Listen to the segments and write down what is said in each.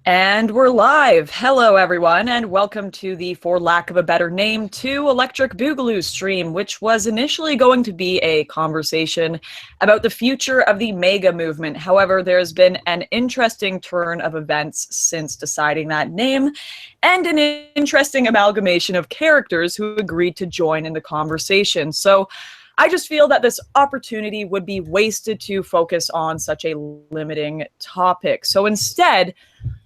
And we're live. Hello, everyone, and welcome to the, for lack of a better name, to Electric Boogaloo stream, which was initially going to be a conversation about the future of the MAGA movement. However, there's been an interesting turn of events since deciding that name, and an interesting amalgamation of characters who agreed to join in the conversation. So I just feel that this opportunity would be wasted to focus on such a limiting topic. So instead,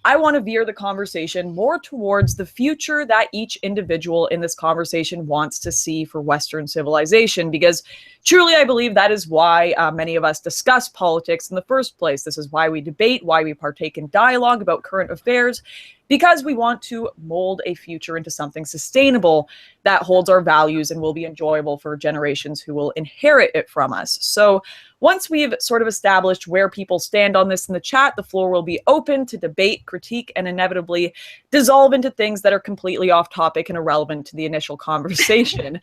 I want to veer the conversation more towards the future that each individual in this conversation wants to see for Western civilization, because truly I believe that is why many of us discuss politics in the first place. This is why we debate, why we partake in dialogue about current affairs, because we want to mold a future into something sustainable that holds our values and will be enjoyable for generations who will inherit it from us. So once we've sort of established where people stand on this in the chat, the floor will be open to debate, critique, and inevitably dissolve into things that are completely off topic and irrelevant to the initial conversation.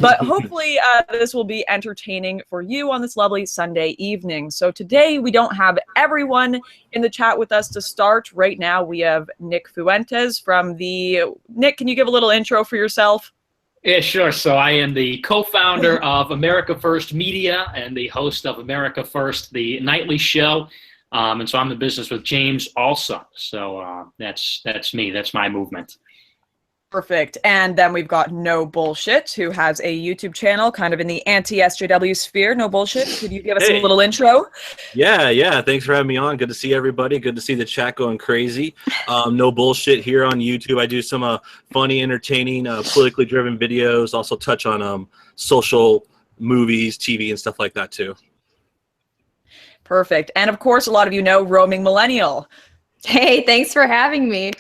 But hopefully this will be entertaining for you on this lovely Sunday evening. So today we don't have everyone in the chat with us to start. Right now we have Nick Fuentes from the... Nick, can you give a little intro for yourself? Yeah, sure. So I am the co-founder of America First Media and the host of America First, the nightly show. And so I'm in business with James also. So that's me. That's my movement. Perfect. And then we've got NoBullshit, who has a YouTube channel kind of in the anti-SJW sphere. NoBullshit, could you give us a little intro? Yeah. Thanks for having me on. Good to see everybody. Good to see the chat going crazy. NoBullshit here on YouTube. I do some funny, entertaining, politically driven videos. Also touch on social movies, TV, and stuff like that too. Perfect. And of course, a lot of you know Roaming Millennial. Hey, thanks for having me.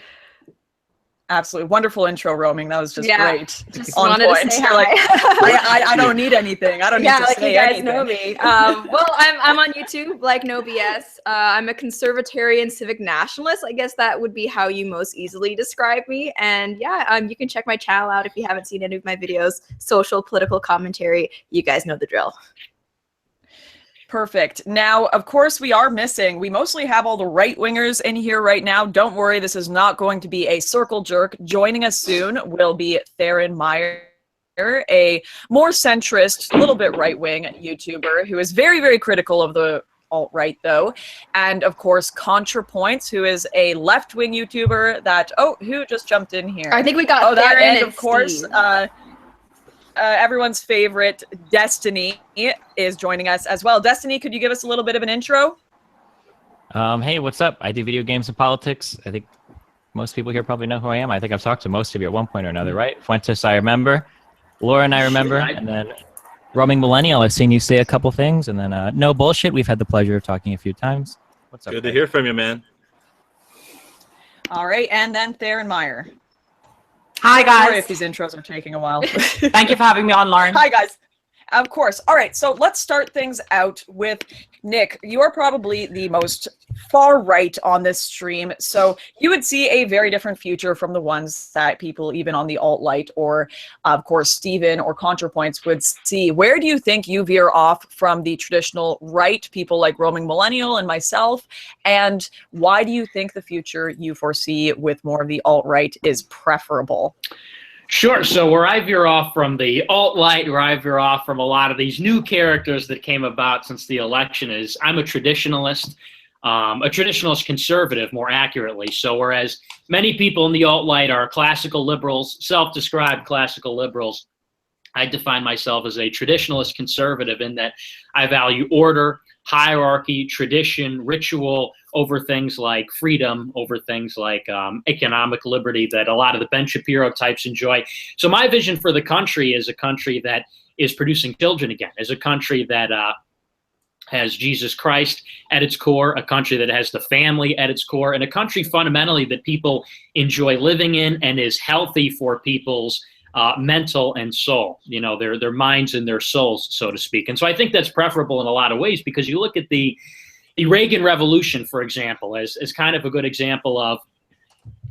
Absolutely wonderful intro, Roaming. That was just great. Just on wanted point. to say You're like, hi. I don't need anything. I don't need to like say you guys anything. know me. Well, I'm on YouTube, like No BS. I'm a conservatarian civic nationalist. I guess that would be how you most easily describe me. And yeah, you can check my channel out if you haven't seen any of my videos. Social, political commentary. You guys know the drill. Perfect. Now, of course, we mostly have all the right-wingers in here right now. Don't worry, this is not going to be a circle jerk. Joining us soon will be Theron Meyer, a more centrist, a little bit right-wing YouTuber who is very, very critical of the alt-right, though. And, of course, ContraPoints, who is a left-wing YouTuber that... Oh, who just jumped in here? I think we got Theron and of course... Steve. Everyone's favorite, Destiny, is joining us as well. Destiny, could you give us a little bit of an intro? Hey, what's up? I do video games and politics. I think most people here probably know who I am. I think I've talked to most of you at one point or another, right? Fuentes, I remember. Lauren, I remember. And then Roaming Millennial, I've seen you say a couple things. And then NoBullshit, we've had the pleasure of talking a few times. What's up? Good to hear from you, man. All right, and then Theron Meyer. Hi, guys. Sorry if these intros are taking a while. Thank you for having me on, Lauren. Hi, guys. Of course. All right, so let's start things out with Nick. You are probably the most far right on this stream, so you would see a very different future from the ones that people even on the alt-right or, of course, Steven or ContraPoints would see. Where do you think you veer off from the traditional right, people like Roaming Millennial and myself, and why do you think the future you foresee with more of the alt-right is preferable? Sure. So where I veer off from the alt-right, where I veer off from a lot of these new characters that came about since the election is I'm a traditionalist conservative, more accurately. So whereas many people in the alt-right are classical liberals, self-described classical liberals, I define myself as a traditionalist conservative in that I value order, hierarchy, tradition, ritual over things like freedom, over things like economic liberty that a lot of the Ben Shapiro types enjoy. So my vision for the country is a country that is producing children again, is a country that has Jesus Christ at its core, a country that has the family at its core, and a country fundamentally that people enjoy living in and is healthy for people's mental and soul, you know, their minds and their souls, so to speak. And so I think that's preferable in a lot of ways, because you look at the Reagan Revolution, for example, as kind of a good example of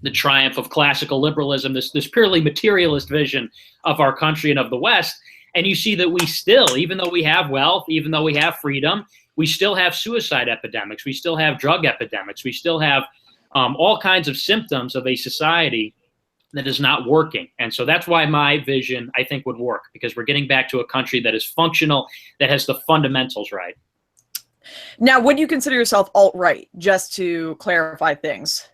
the triumph of classical liberalism, this purely materialist vision of our country and of the West. And you see that we still, even though we have wealth, even though we have freedom, we still have suicide epidemics. We still have drug epidemics. We still have all kinds of symptoms of a society that is not working. And so that's why my vision, I think, would work, because we're getting back to a country that is functional, that has the fundamentals right. Now, would you consider yourself alt-right, just to clarify things?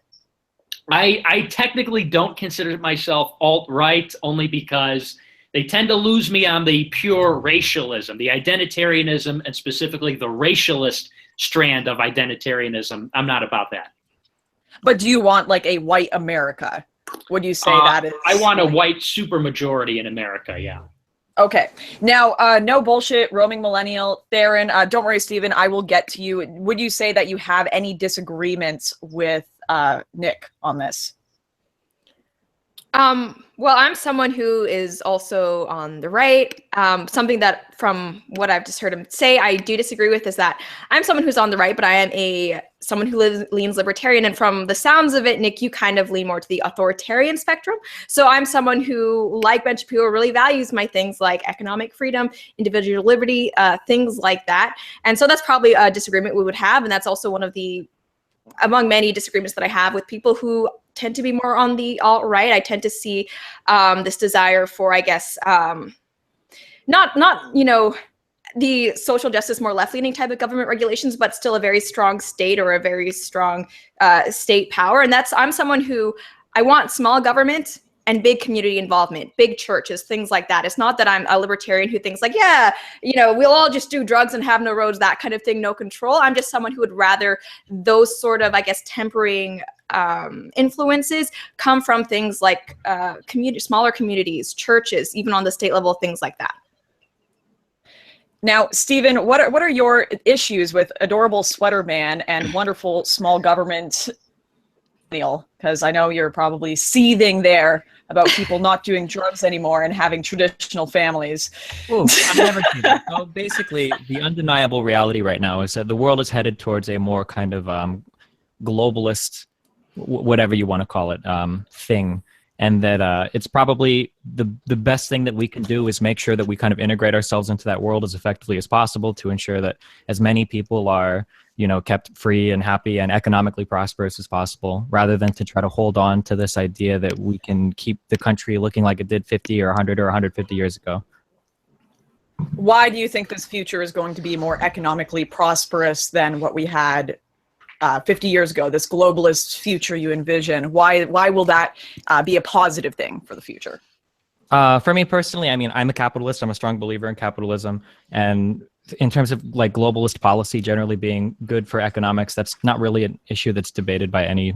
I technically don't consider myself alt-right, only because they tend to lose me on the pure racialism, the identitarianism, and specifically the racialist strand of identitarianism. I'm not about that. But do you want like a white America? Would you say that is? I want a white supermajority in America, yeah. Okay. Now, no bullshit, roaming millennial. Theron, don't worry, Steven, I will get to you. Would you say that you have any disagreements with Nick on this? Well, I'm someone who is also on the right. Something that, from what I've just heard him say, I do disagree with is that I'm someone who's on the right, but I am someone who leans libertarian. And from the sounds of it, Nick, you kind of lean more to the authoritarian spectrum. So I'm someone who, like Ben Shapiro, really values my things like economic freedom, individual liberty, things like that. And so that's probably a disagreement we would have. And that's also one of the, among many disagreements that I have with people who tend to be more on the alt-right. I tend to see this desire for, I guess, not you know, the social justice, more left-leaning type of government regulations, but still a very strong state or a very strong state power. And I'm someone who, I want small government and big community involvement, big churches, things like that. It's not that I'm a libertarian who thinks like, yeah, you know, we'll all just do drugs and have no roads, that kind of thing, no control. I'm just someone who would rather those sort of, I guess, tempering influences come from things like smaller communities, churches, even on the state level, things like that. Now, Steven, what are your issues with adorable sweater man and wonderful small government, Neil? Because I know you're probably seething there about people not doing drugs anymore and having traditional families. Ooh, I've never seen that. So basically, the undeniable reality right now is that the world is headed towards a more kind of globalist, whatever you want to call it, thing. And that it's probably the best thing that we can do is make sure that we kind of integrate ourselves into that world as effectively as possible to ensure that as many people are, you know, kept free and happy and economically prosperous as possible, rather than to try to hold on to this idea that we can keep the country looking like it did 50 or 100 or 150 years ago. Why do you think this future is going to be more economically prosperous than what we had 50 years ago, this globalist future you envision? Why will that be a positive thing for the future? For me personally, I mean, I'm a capitalist. I'm a strong believer in capitalism. And in terms of like globalist policy generally being good for economics, that's not really an issue that's debated by any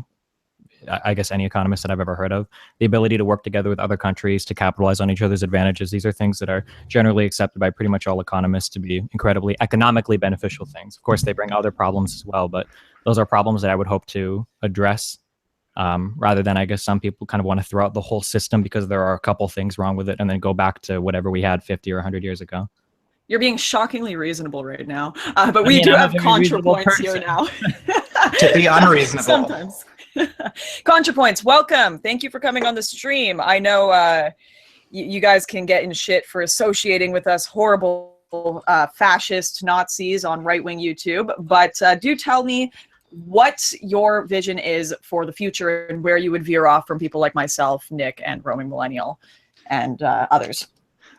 economist that I've ever heard of. The ability to work together with other countries to capitalize on each other's advantages, these are things that are generally accepted by pretty much all economists to be incredibly economically beneficial things. Of course, they bring other problems as well, but those are problems that I would hope to address, rather than, I guess, some people kind of want to throw out the whole system because there are a couple things wrong with it and then go back to whatever we had 50 or 100 years ago. You're being shockingly reasonable right now, but we do have ContraPoints here now. To be unreasonable. Sometimes. ContraPoints, welcome. Thank you for coming on the stream. I know you guys can get in shit for associating with us horrible fascist Nazis on right-wing YouTube, but do tell me what your vision is for the future and where you would veer off from people like myself, Nick, and Roaming Millennial, and others.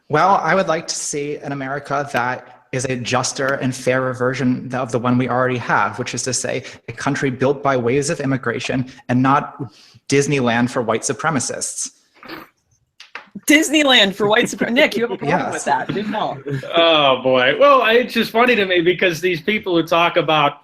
Well, I would like to see an America that is a juster and fairer version of the one we already have, which is to say a country built by waves of immigration and not Disneyland for white supremacists. Disneyland for white supremacists. Nick, you have a problem with that? I didn't know. Oh, boy. Well, it's just funny to me because these people who talk about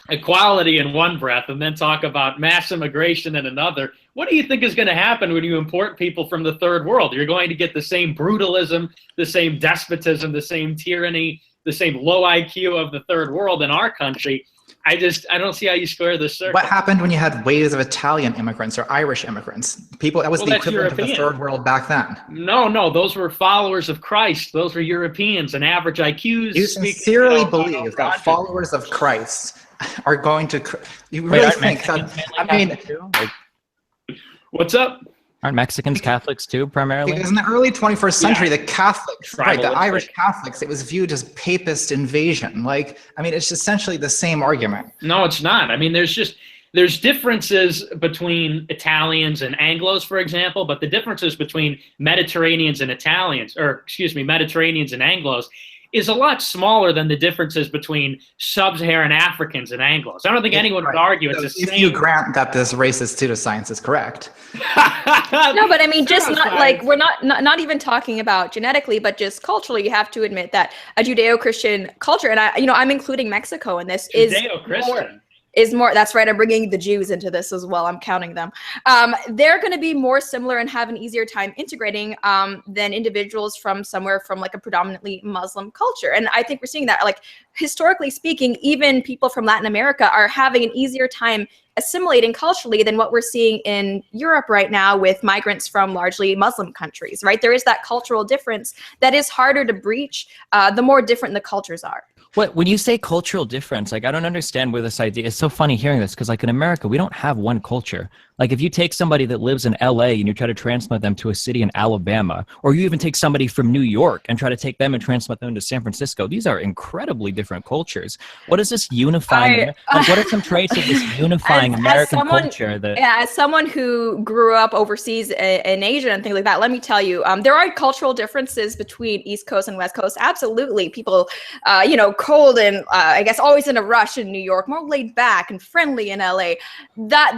equality in one breath and then talk about mass immigration in another, what do you think is going to happen when you import people from the third world? You're going to get the same brutalism, the same despotism, the same tyranny, the same low IQ of the third world in our country. I don't see how you square this circle. What happened when you had waves of Italian immigrants or Irish immigrants? People, that was the equivalent of the third world back then. No, those were followers of Christ. Those were Europeans and average IQs. You sincerely believe that followers of Christ are going to, you really think that, I mean, what's up? Aren't Mexicans Catholics too, primarily? Because in the early 21st century, the Catholics, right, the Irish Catholics, it was viewed as papist invasion. Like, I mean, it's essentially the same argument. No, it's not. I mean, there's there's differences between Italians and Anglos, for example, but the differences between Mediterraneans and Italians, or excuse me, Mediterraneans and Anglos, is a lot smaller than the differences between sub-Saharan Africans and Anglos. I don't think anyone would argue it's the same. If you grant that this racist pseudoscience is correct. No, but I mean, just not like, we're not even talking about genetically, but just culturally, you have to admit that a Judeo-Christian culture, and I'm including Mexico in this, is more, that's right, I'm bringing the Jews into this as well, I'm counting them. They're going to be more similar and have an easier time integrating than individuals from somewhere from like a predominantly Muslim culture. And I think we're seeing that, like, historically speaking, even people from Latin America are having an easier time assimilating culturally than what we're seeing in Europe right now with migrants from largely Muslim countries, right? There is that cultural difference that is harder to breach the more different the cultures are. When you say cultural difference, like, I don't understand where this idea, it's so funny hearing this, because like in America, we don't have one culture. Like if you take somebody that lives in LA and you try to transplant them to a city in Alabama, or you even take somebody from New York and try to take them and transplant them to San Francisco, these are incredibly different cultures. What is this unifying, like, what are some traits of this unifying American culture that— Yeah, as someone who grew up overseas in Asia and things like that, let me tell you, there are cultural differences between East Coast and West Coast. Absolutely. People, cold and I guess always in a rush in New York, more laid back and friendly in LA.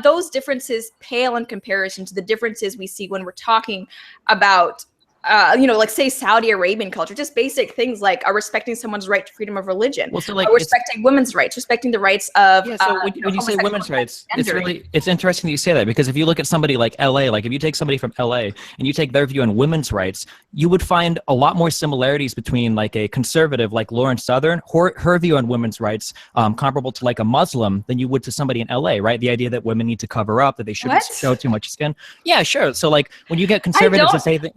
Those differences pale in comparison to the differences we see when we're talking about like say Saudi Arabian culture, just basic things like respecting someone's right to freedom of religion, well, so like respecting women's rights, respecting the rights of when you say women's rights, it's interesting that you say that, because if you look at somebody like LA, like if you take somebody from LA and you take their view on women's rights, you would find a lot more similarities between like a conservative like Lauren Southern, her view on women's rights comparable to like a Muslim than you would to somebody in LA, right? The idea that women need to cover up, that they shouldn't show too much skin. Yeah, sure. So like when you get conservatives to say that—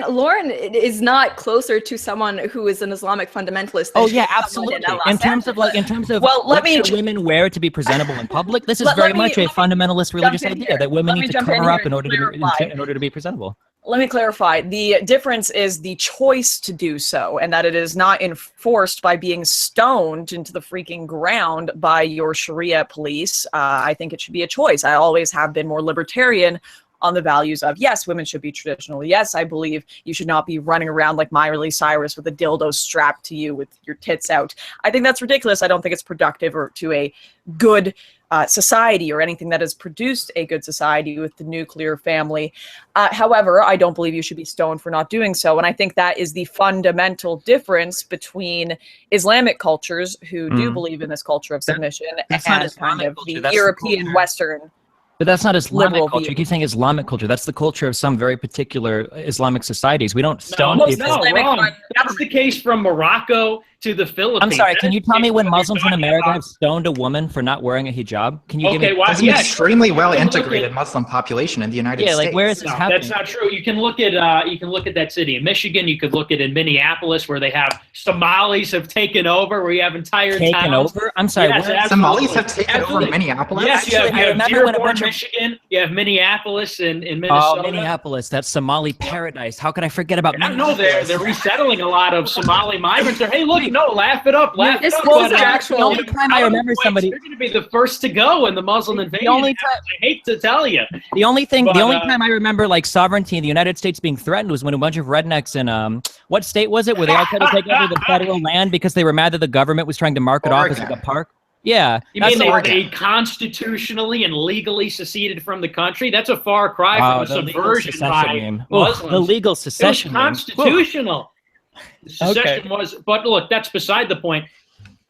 Lauren is not closer to someone who is an Islamic fundamentalist. Oh yeah, absolutely. In terms of well, what should women wear to be difference in public, this is very much a fundamentalist religious idea that women need to cover up in order to be presentable. Let me clarify. The difference is the choice to do so, and that it is not enforced by being stoned into the freaking ground by your Sharia police. I think it should be a choice. I always have been more libertarian on the values of, yes, women should be traditional. Yes, I believe you should not be running around like Miley Cyrus with a dildo strapped to you with your tits out. I think that's ridiculous. I don't think it's productive or to a good society or anything that has produced a good society with the nuclear family. However, I don't believe you should be stoned for not doing so. And I think that is the fundamental difference between Islamic cultures who do believe in this culture of submission and kind of the European Western. But that's not Islamic culture. You keep saying Islamic culture. That's the culture of some very particular Islamic societies. We don't stone people. No, wrong. That's the case from Morocco to the Philippines. I'm sorry, can you tell me when Muslims in America have stoned a woman for not wearing a hijab? Can you give me— There's an extremely well-integrated Muslim population in the United States. Yeah, like where is this happening? That's not true. You can look at that city in Michigan. You could look at in Minneapolis, where they have Somalis have taken over, where you have entire towns. Over? I'm sorry, Somalis have taken over Minneapolis? Yes, you have Dearborn, Michigan. You have Minneapolis in Minnesota. Oh, Minneapolis, that Somali paradise. How could I forget about Minneapolis? No, they're resettling a lot of Somali migrants. Hey, look, laugh it up. Laugh it up. The only time I remember somebody— You're going to be the first to go in the Muslim invasion. I hate to tell you. The only time I remember like sovereignty in the United States being threatened was when a bunch of rednecks in what state was it, where they all tried to take over the federal land because they were mad that the government was trying to mark it off as like a park. Yeah. You mean they constitutionally and legally seceded from the country? That's a far cry from the subversion by Muslims. The legal secession. It was constitutional. The secession was, but look, that's beside the point.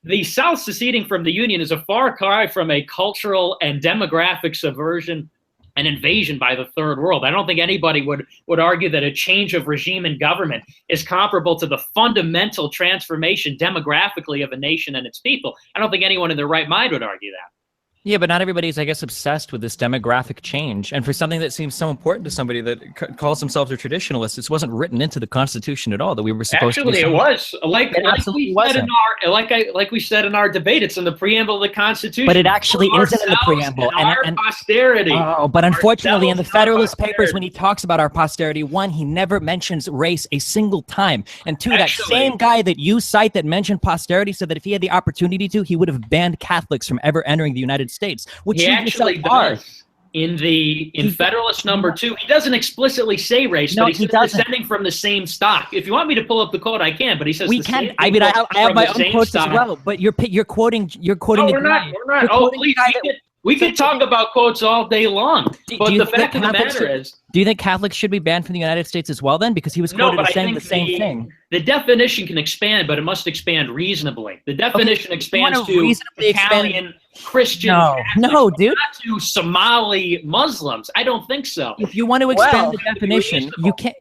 The South seceding from the Union is a far cry from a cultural and demographic subversion and invasion by the third world. I don't think anybody would argue that a change of regime and government is comparable to the fundamental transformation demographically of a nation and its people. I don't think anyone in their right mind would argue that. Yeah, but not everybody's, I guess, obsessed with this demographic change. And for something that seems so important to somebody that calls themselves a traditionalist, this wasn't written into the Constitution at all, that we were supposed to— Actually, it was. Like we said in our debate, it's in the preamble of the Constitution. But it actually isn't in the preamble. And our posterity. Oh, but unfortunately, in the Federalist Papers, when he talks about our posterity, one, he never mentions race a single time. And two, that same guy that you cite that mentioned posterity said that if he had the opportunity to, he would have banned Catholics from ever entering the United States. States, which He you actually yourself are. does. In Federalist number 2, he doesn't explicitly say race, No, but he he says doesn't. descending from the same stock. If you want me to pull up the quote, I can, but he says We the can. same I mean, I people have from my the own same quotes as stock. well. But you're quoting No, a we're not. guy. We're not. You're Oh, quoting a please, guy that- we could talk about quotes all day long. But do you the think fact of the Catholics matter should- is, Do you think Catholics should be banned from the United States as well then? Because he was no, quoted but as I saying think the same thing. the definition can expand, but it must expand reasonably. The definition expands to reasonably Italian, Christian, No, Catholics, dude. not to Somali Muslims. I don't think so. If you want to expand Well, the definition, you can't.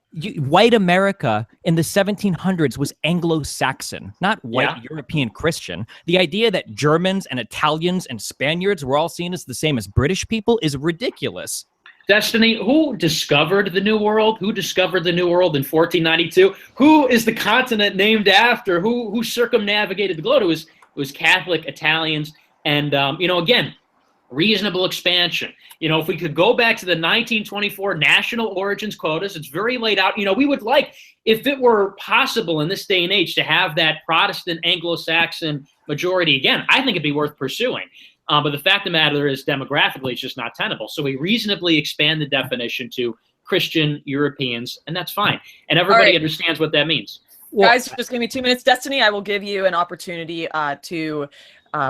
White America in the 1700s was Anglo-Saxon, not white European Christian. The idea that Germans and Italians and Spaniards were all seen as the same as British people is ridiculous. Destiny, who discovered the New World? Who discovered the New World in 1492? Who is the continent named after? Who circumnavigated the globe? It was Catholic Italians. And, again, reasonable expansion. If we could go back to the 1924 national origins quotas, it's very laid out. We would like, if it were possible in this day and age, to have that Protestant Anglo-Saxon majority again. I think it'd be worth pursuing. But the fact of the matter is, demographically, it's just not tenable. So we reasonably expand the definition to Christian Europeans, and that's fine. And everybody understands what that means. Guys, just give me 2 minutes. Destiny, I will give you an opportunity to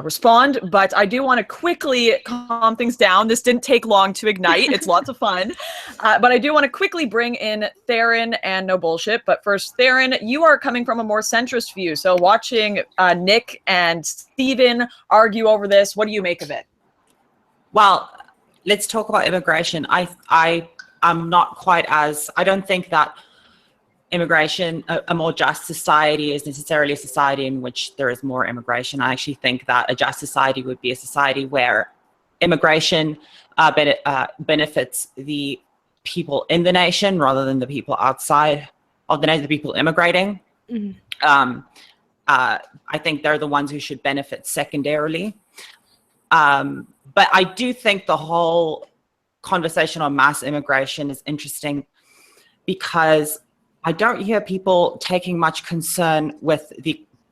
respond, but I do want to quickly calm things down. This didn't take long to ignite. It's lots of fun. But I do want to quickly bring in Theron and NoBullshit. But first, Theron, you are coming from a more centrist view. So watching Nick and Steven argue over this, what do you make of it? Well, let's talk about immigration. I'm not quite as, I don't think that immigration, a more just society is necessarily a society in which there is more immigration. I actually think that a just society would be a society where immigration benefits the people in the nation rather than the people outside of the nation, the people immigrating. Mm-hmm. I think they're the ones who should benefit secondarily. But I do think the whole conversation on mass immigration is interesting because I don't hear people taking much concern with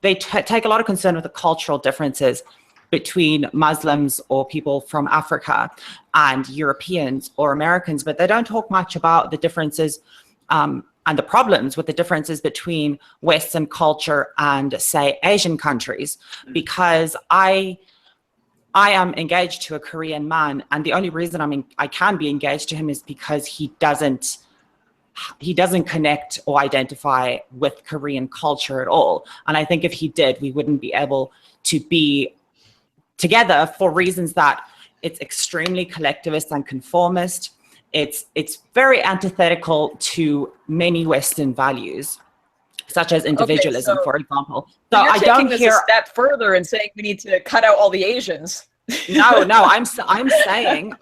they take a lot of concern with the cultural differences between Muslims or people from Africa and Europeans or Americans, but they don't talk much about the differences and the problems with the differences between Western culture and, say, Asian countries. Because I am engaged to a Korean man, and the only reason I can be engaged to him is because he doesn't connect or identify with Korean culture at all. And I think if he did, we wouldn't be able to be together for reasons that it's extremely collectivist and conformist. It's very antithetical to many Western values, such as individualism, for example. So you're I don't taking hear this a step further and saying we need to cut out all the Asians. No, I'm saying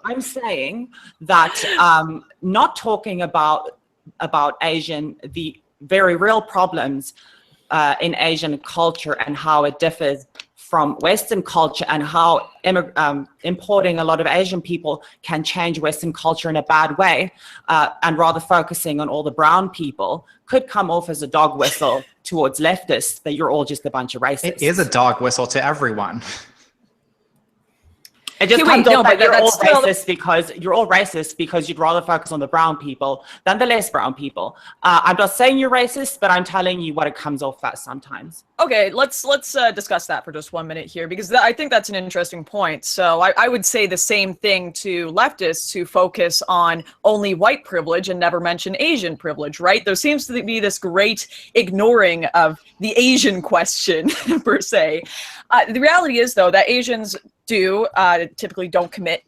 that not talking about the very real problems in Asian culture and how it differs from Western culture and how importing a lot of Asian people can change Western culture in a bad way, and rather focusing on all the brown people could come off as a dog whistle towards leftists that you're all just a bunch of racists. It is a dog whistle to everyone. It just comes off that you're all racist because you'd rather focus on the brown people than the less brown people. I'm not saying you're racist, but I'm telling you what it comes off as sometimes. Okay, let's discuss that for just 1 minute here, because I think that's an interesting point. So I would say the same thing to leftists who focus on only white privilege and never mention Asian privilege, right? There seems to be this great ignoring of the Asian question, per se. The reality is, though, that Asians typically don't commit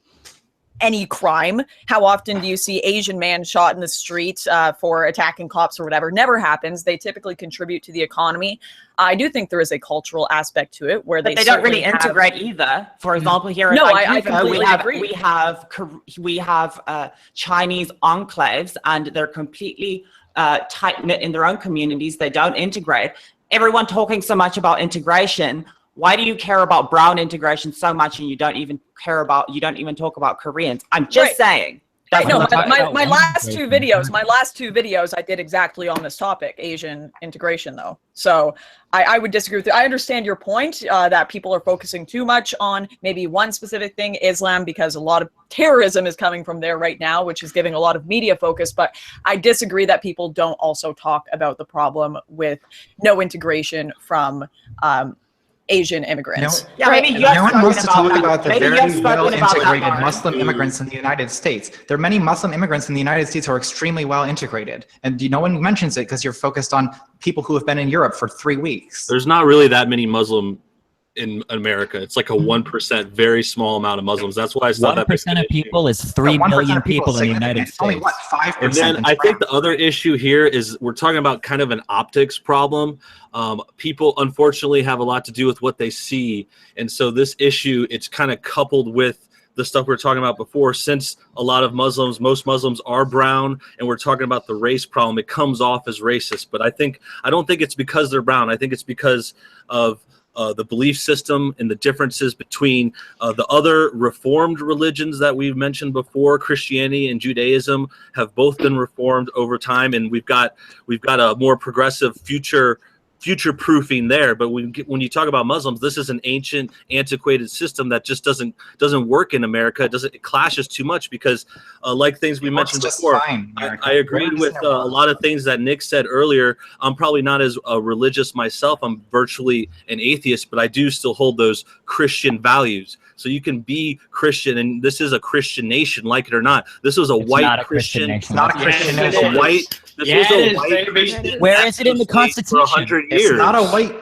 any crime. How often do you see Asian man shot in the street for attacking cops or whatever? Never happens. They typically contribute to the economy. I do think there is a cultural aspect to it where they don't really integrate either. For example, here in I completely agree. we have Chinese enclaves, and they're completely tight knit in their own communities. They don't integrate. Everyone talking so much about integration. Why do you care about brown integration so much and you don't even talk about Koreans? I'm just saying. I know That's what my I'm last talking two about. videos. My last two videos, I did exactly on this topic, Asian integration, though. So I would disagree with you. I understand your point that people are focusing too much on maybe one specific thing, Islam, because a lot of terrorism is coming from there right now, which is giving a lot of media focus. But I disagree that people don't also talk about the problem with no integration from Asian immigrants. Yeah, maybe you're No one wants to talk about the Maybe very you've spoken about that, well-integrated Lauren. Muslim immigrants in the United States. There are many Muslim immigrants in the United States who are extremely well integrated, and no one mentions it because you're focused on people who have been in Europe for 3 weeks. There's not really that many Muslim in America. It's like a 1%, very small amount of Muslims. That's why it's not that big 1% of people is 3 1% million of people in the significant. United States. Only what, 5%? And then I think the other issue here is we're talking about kind of an optics problem. People unfortunately have a lot to do with what they see. And so this issue, it's kind of coupled with the stuff we were talking about before. Since a lot of Muslims, most Muslims are brown, and we're talking about the race problem, it comes off as racist. But I don't think it's because they're brown. I think it's because of the belief system and the differences between the other reformed religions that we've mentioned before. Christianity and Judaism have both been reformed over time, and we've got a more progressive future-proofing there. But when you talk about Muslims, this is an ancient, antiquated system that just doesn't work in America. It clashes too much because, like things we mentioned before, I agreed with a lot of things that Nick said earlier. I'm probably not as religious myself. I'm virtually an atheist, but I do still hold those Christian values. So you can be Christian, and this is a Christian nation, like it or not. This was a white Christian. It's not a Christian nation. This was a white Christian. Where is it in the Constitution? For 100 years. It's not a white.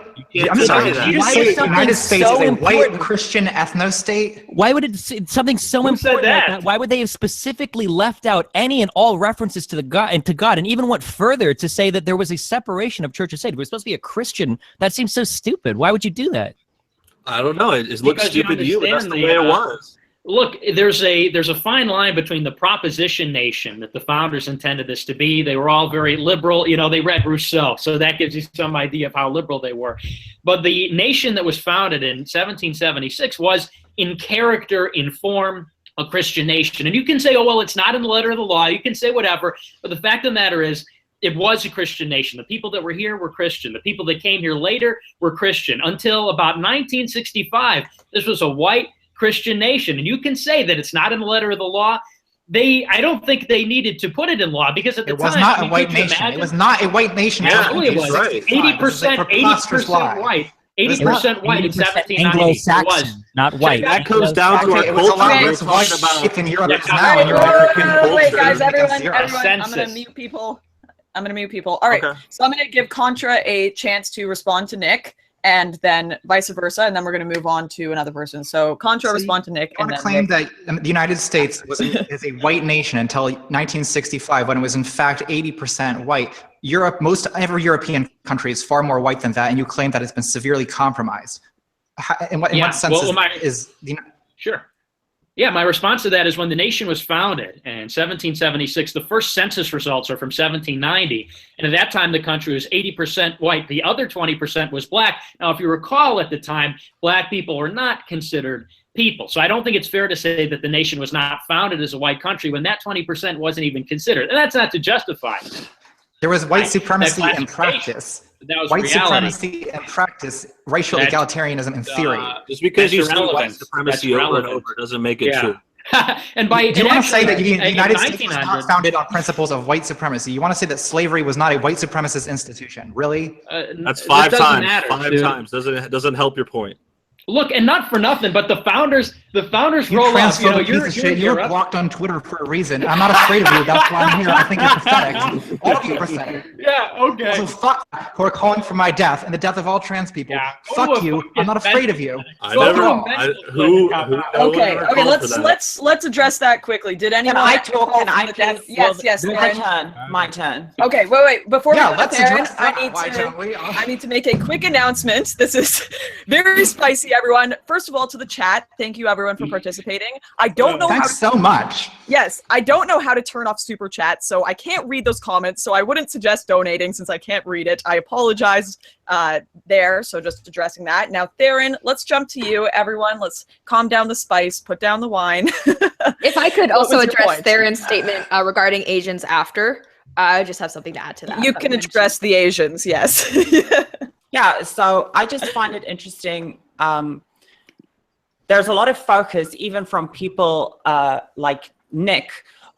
I'm sorry. Did you just say the United States is a white Christian ethno-state? Why would something so important like that? Why would they have specifically left out any and all references to God, and even went further to say that there was a separation of church and state? We're supposed to be a Christian. That seems so stupid. Why would you do that? I don't know. It looks stupid to you, but that's the way it was. Look, there's a fine line between the proposition nation that the founders intended this to be. They were all very liberal. You know, they read Rousseau, so that gives you some idea of how liberal they were. But the nation that was founded in 1776 was, in character, in form, a Christian nation. And you can say, oh, well, it's not in the letter of the law. You can say whatever. But the fact of the matter is, it was a Christian nation. The people that were here were Christian. The people that came here later were Christian. Until about 1965, this was a white Christian nation. And you can say that it's not in the letter of the law. I don't think they needed to put it in law because at the time, it was not a white nation. It was not a white nation. Yeah, it was right. 80% white. 80% white in 1790. Anglo-Saxon, not white. That comes down to our it was a lot culture. less white in Europe Yeah. now, and Wait, guys, everyone, I'm Census. going to mute people. All right, Okay. so I'm going to give Contra a chance to respond to Nick, and then vice versa, and then we're going to move on to another person. So Contra, respond to Nick, I and want then to claim Nick. that the United States is a white nation until 1965, when it was in fact 80% white. Every European country is far more white than that, and you claim that it's been severely compromised. In what sense is the... Sure. Yeah, my response to that is when the nation was founded in 1776, the first census results are from 1790. And at that time, the country was 80% white. The other 20% was black. Now, if you recall at the time, black people were not considered people. So I don't think it's fair to say that the nation was not founded as a white country when that 20% wasn't even considered. And that's not to justify it. There was white supremacy in practice. That was white reality. supremacy in practice, racial egalitarianism in theory. Just because you say white irrelevant. supremacy That's over and irrelevant. over doesn't make it true. And by Do you want to say that the in United States was 1900 not founded on principles of white supremacy? You want to say that slavery was not a white supremacist institution? Really? That's five it doesn't times. matter, Five dude. times doesn't help your point. Look, and not for nothing, but the founders You roll up. You know, transphobic piece of shit. You were blocked on Twitter for a reason. I'm not afraid of you. That's why I'm here. I think you're pathetic. All of you are pathetic. Yeah, okay. So fuck who are calling for my death and the death of all trans people. Yeah. Fuck you. I'm not afraid of you. Okay, let's address that quickly. Did anyone? Can I talk? Can I please? Yes, Aaron. My turn. Okay, wait. Before we go let's to Aaron, address that. Why don't we? I need to make a quick announcement. This is very spicy everyone. First of all, to the chat, thank you everyone for participating. I don't know Thanks so much. Yes, I don't know how to turn off super chat, so I can't read those comments, so I wouldn't suggest donating since I can't read it. I apologize there, so just addressing that. Now, Theron, let's jump to you, everyone. Let's calm down the spice, put down the wine. If I could What also was your address point? Theron's statement regarding Asians after, I just have something to add to that. You can address the Asians, yes. Yeah, so I just find it interesting. There's a lot of focus, even from people like Nick,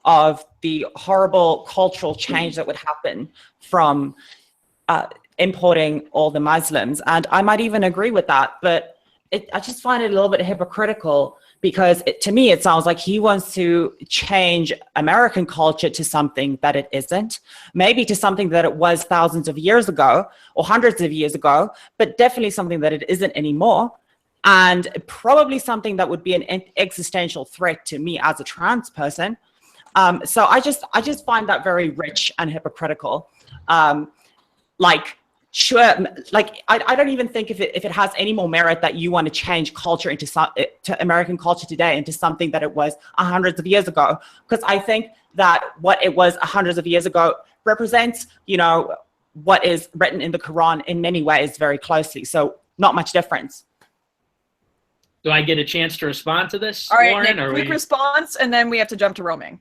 of the horrible cultural change that would happen from importing all the Muslims. And I might even agree with that, but I just find it a little bit hypocritical because to me, it sounds like he wants to change American culture to something that it isn't, maybe to something that it was thousands of years ago or hundreds of years ago, but definitely something that it isn't anymore. And probably something that would be an existential threat to me as a trans person. So I just find that very rich and hypocritical. Sure, like I don't even think if it has any more merit that you want to change culture to American culture today into something that it was hundreds of years ago, because I think that what it was hundreds of years ago represents, what is written in the Quran in many ways very closely. So not much difference. Do I get a chance to respond to this, All right, Lauren? Nick, quick response, and then we have to jump to roaming.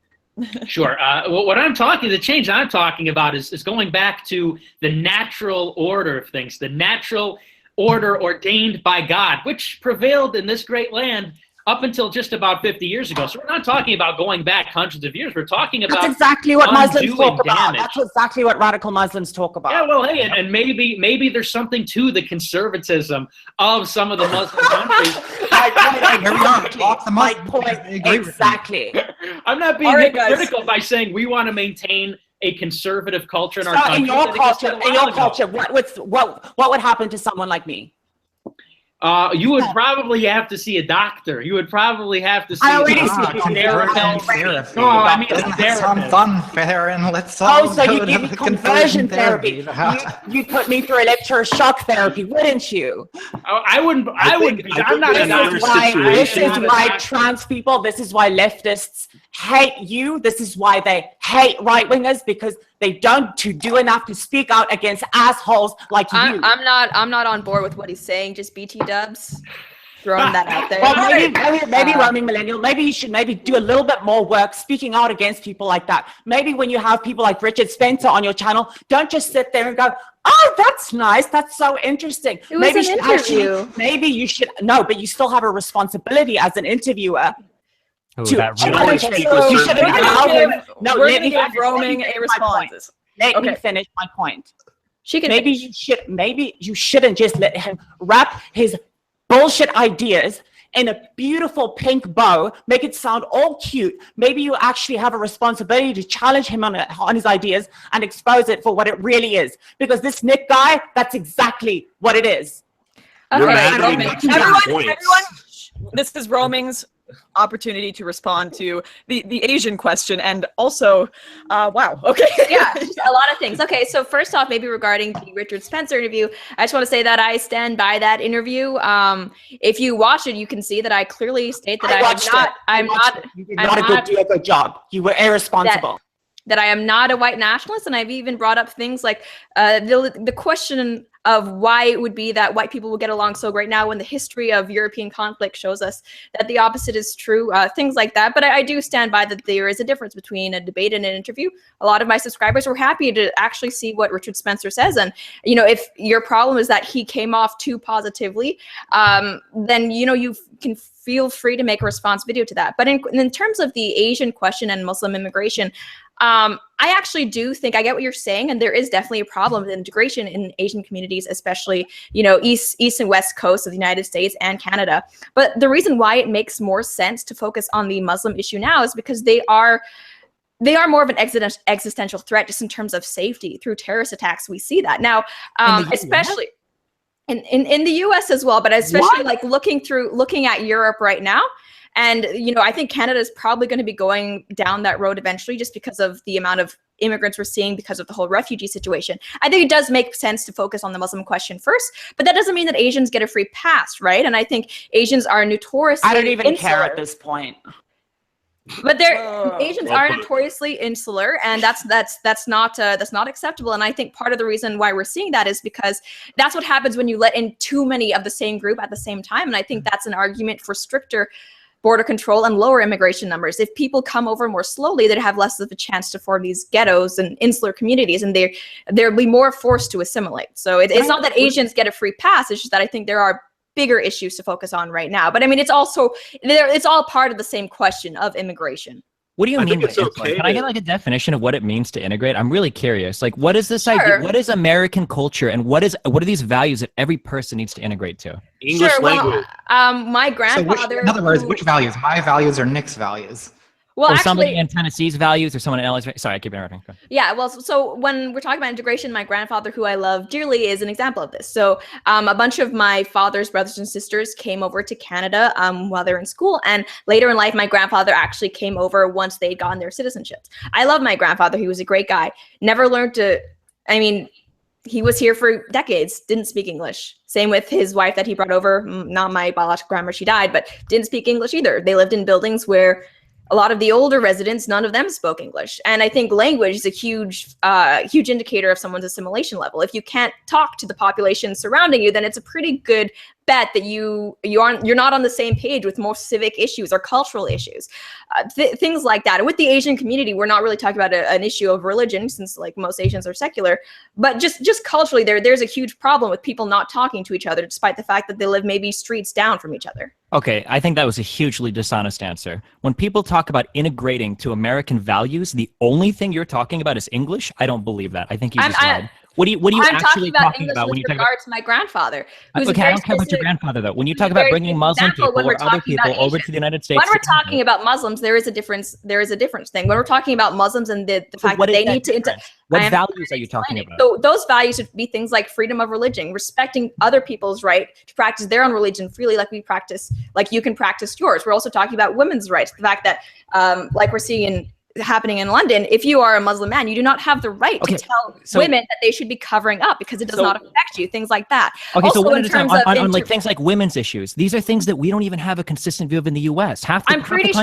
Sure. The change I'm talking about is going back to the natural order of things, the natural order ordained by God, which prevailed in this great land up until just about 50 years ago. So we're not talking about going back hundreds of years. We're talking about That's exactly what Muslims undoing talk about. damage. That's exactly what radical Muslims talk about. Yeah, well, hey, and maybe there's something to the conservatism of some of the Muslim countries. Here we are. Talk the My Muslims. point, I agree with you. exactly. I'm not being All right, guys. hypocritical by saying we want to maintain a conservative culture in our So country. in your that existed a while ago. what would happen to someone like me? You would probably have to see a doctor. You would probably have to see I already a see therapist. therapy. No, I mean a Let's have some therapist. fun, Theron. Let's all So go you to give me the conversion therapy. therapy. You put me through electroshock therapy, wouldn't you? I wouldn't. I wouldn't be. I'm not a in our doctor. This situation- is why trans people, this is why leftists hate you. This is why they hate right-wingers, because they don't do enough to speak out against assholes like you. I'm not on board with what he's saying. Just BT dubs. Throwing that out there. Well, maybe roaming millennial, maybe you should do a little bit more work speaking out against people like that. Maybe when you have people like Richard Spencer on your channel, don't just sit there and go, oh, that's nice. That's so interesting. It was maybe an you should interview. maybe you should, no, but you still have a responsibility as an interviewer. Ooh, to that really always challenge speak him. with You certain shouldn't people. allow him. No, We're let going me to give finish roaming my a point. responses. Let me Okay. finish my point. She can. Maybe you shouldn't just let him wrap his bullshit ideas in a beautiful pink bow, make it sound all cute. Maybe you actually have a responsibility to challenge him on his ideas and expose it for what it really is. Because this Nick guy, that's exactly what it is. You're Okay, mad that he Roaming. makes good points. Everyone, this is roaming's opportunity to respond to the Asian question, and also, wow, okay. Yeah, a lot of things. Okay, so first off, maybe regarding the Richard Spencer interview, I just want to say that I stand by that interview. If you watch it, you can see that I clearly state that You did not do a good job. You were irresponsible. that I am not a white nationalist, and I've even brought up things like the question of why it would be that white people will get along so great now when the history of European conflict shows us that the opposite is true, things like that. But I do stand by that there is a difference between a debate and an interview. A lot of my subscribers were happy to actually see what Richard Spencer says. And, if your problem is that he came off too positively, then, you can feel free to make a response video to that. But in terms of the Asian question and Muslim immigration, I actually do think I get what you're saying, and there is definitely a problem with integration in Asian communities, especially, east and west coast of the United States and Canada. But the reason why it makes more sense to focus on the Muslim issue now is because they are more of an existential threat just in terms of safety. Through terrorist attacks, we see that now, especially in the US as well, but especially like looking at Europe right now. And, you know, I think Canada is probably going to be going down that road eventually just because of the amount of immigrants we're seeing because of the whole refugee situation. I think it does make sense to focus on the Muslim question first, but that doesn't mean that Asians get a free pass, right? And I think Asians are notoriously I don't even insular. care at this point. But Asians are notoriously insular, and that's not acceptable. And I think part of the reason why we're seeing that is because that's what happens when you let in too many of the same group at the same time. And I think that's an argument for stricter border control and lower immigration numbers. If people come over more slowly, they'd have less of a chance to form these ghettos and insular communities, and they'll be more forced to assimilate. So it's not that Asians get a free pass. It's just that I think there are bigger issues to focus on right now. But I mean, it's all part of the same question of immigration. What do you mean by insular? Can I get like a definition of what it means to integrate? I'm really curious. Like, what is this idea? What is American culture, and what are these values that every person needs to integrate to? English language. My grandfather. In other words, which values? My values or Nick's values? Well, or actually, somebody in Tennessee's values, or someone in LA's. Sorry, I keep interrupting. Yeah, well, so when we're talking about integration, my grandfather, who I love dearly, is an example of this. So a bunch of my father's brothers and sisters came over to Canada while they were in school. And later in life, my grandfather actually came over once they'd gotten their citizenships. I love my grandfather. He was a great guy. Never learned to, I mean, he was here for decades, didn't speak English. Same with his wife that he brought over, not my biological grandma, she died, but didn't speak English either. They lived in buildings where a lot of the older residents, none of them spoke English. And I think language is a huge indicator of someone's assimilation level. If you can't talk to the population surrounding you, then it's a pretty good bet that you're not on the same page with most civic issues or cultural issues, things like that. And with the Asian community, we're not really talking about an issue of religion, since like most Asians are secular, but just culturally, there's a huge problem with people not talking to each other, despite the fact that they live maybe streets down from each other. Okay, I think that was a hugely dishonest answer. When people talk about integrating to American values, the only thing you're talking about is English. I don't believe that. I think you just lied. What are you actually talking about when you talk about my grandfather? Okay, I don't care about your grandfather though. When you talk about bringing Muslim people or other people over to the United States, when we're talking about Muslims, there is a difference. There is a difference thing. When we're talking about Muslims and the fact that they need to, what values are you talking about? So those values would be things like freedom of religion, respecting other people's right to practice their own religion freely, like you can practice yours. We're also talking about women's rights. The fact that, like we're seeing happening in London, if you are a Muslim man, you do not have the right to tell women that they should be covering up because it does not affect you, things like that. Okay, also, so one at a time, on like things like women's issues, these are things that we don't even have a consistent view of in the U.S. I'm pretty sure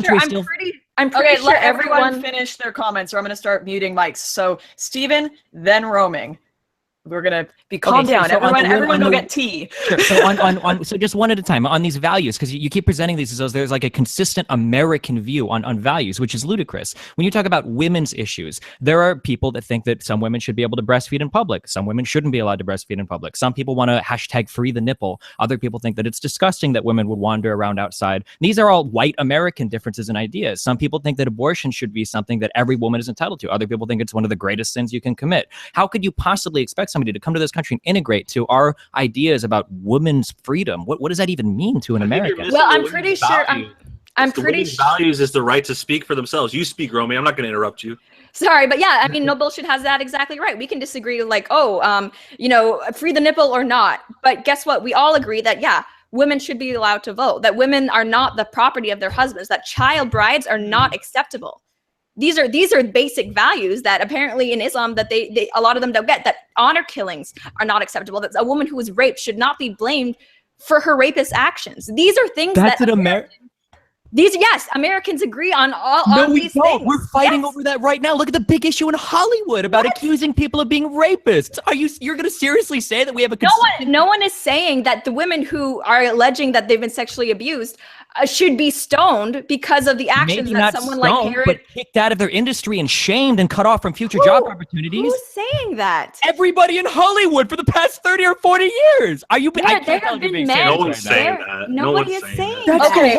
let everyone finish their comments, or I'm going to start muting mics. So Stephen, then roaming. We're gonna be calm down. So everyone go get tea. Sure. So so just one at a time on these values, because you keep presenting these as though there's like a consistent American view on values, which is ludicrous. When you talk about women's issues, there are people that think that some women should be able to breastfeed in public. Some women shouldn't be allowed to breastfeed in public. Some people want to hashtag free the nipple. Other people think that it's disgusting that women would wander around outside. These are all white American differences in ideas. Some people think that abortion should be something that every woman is entitled to. Other people think it's one of the greatest sins you can commit. How could you possibly expect somebody to come to this country and integrate to our ideas about women's freedom? What does that even mean to an American? Well, I'm pretty sure. I'm pretty sure. Values is the right to speak for themselves. You speak, Romy. I'm not going to interrupt you. Sorry, but yeah, I mean, NoBullshit has that exactly right. We can disagree, like, free the nipple or not. But guess what? We all agree that, yeah, women should be allowed to vote, that women are not the property of their husbands, that child brides are not acceptable. These are basic values that apparently in Islam that they a lot of them don't get, that honor killings are not acceptable, that a woman who was raped should not be blamed for her rapist actions. These are things Americans agree on all these things. We're fighting over that right now. Look at the big issue in Hollywood about accusing people of being rapists. You're going to seriously say that we have a No one is saying that the women who are alleging that they've been sexually abused should be stoned because of the actions that someone like Herod, but kicked out of their industry and shamed and cut off from future job opportunities. Who's saying that? Everybody in Hollywood for the past 30 or 40 years. Are you? There have been men. No one's saying that. Nobody is saying that. Okay.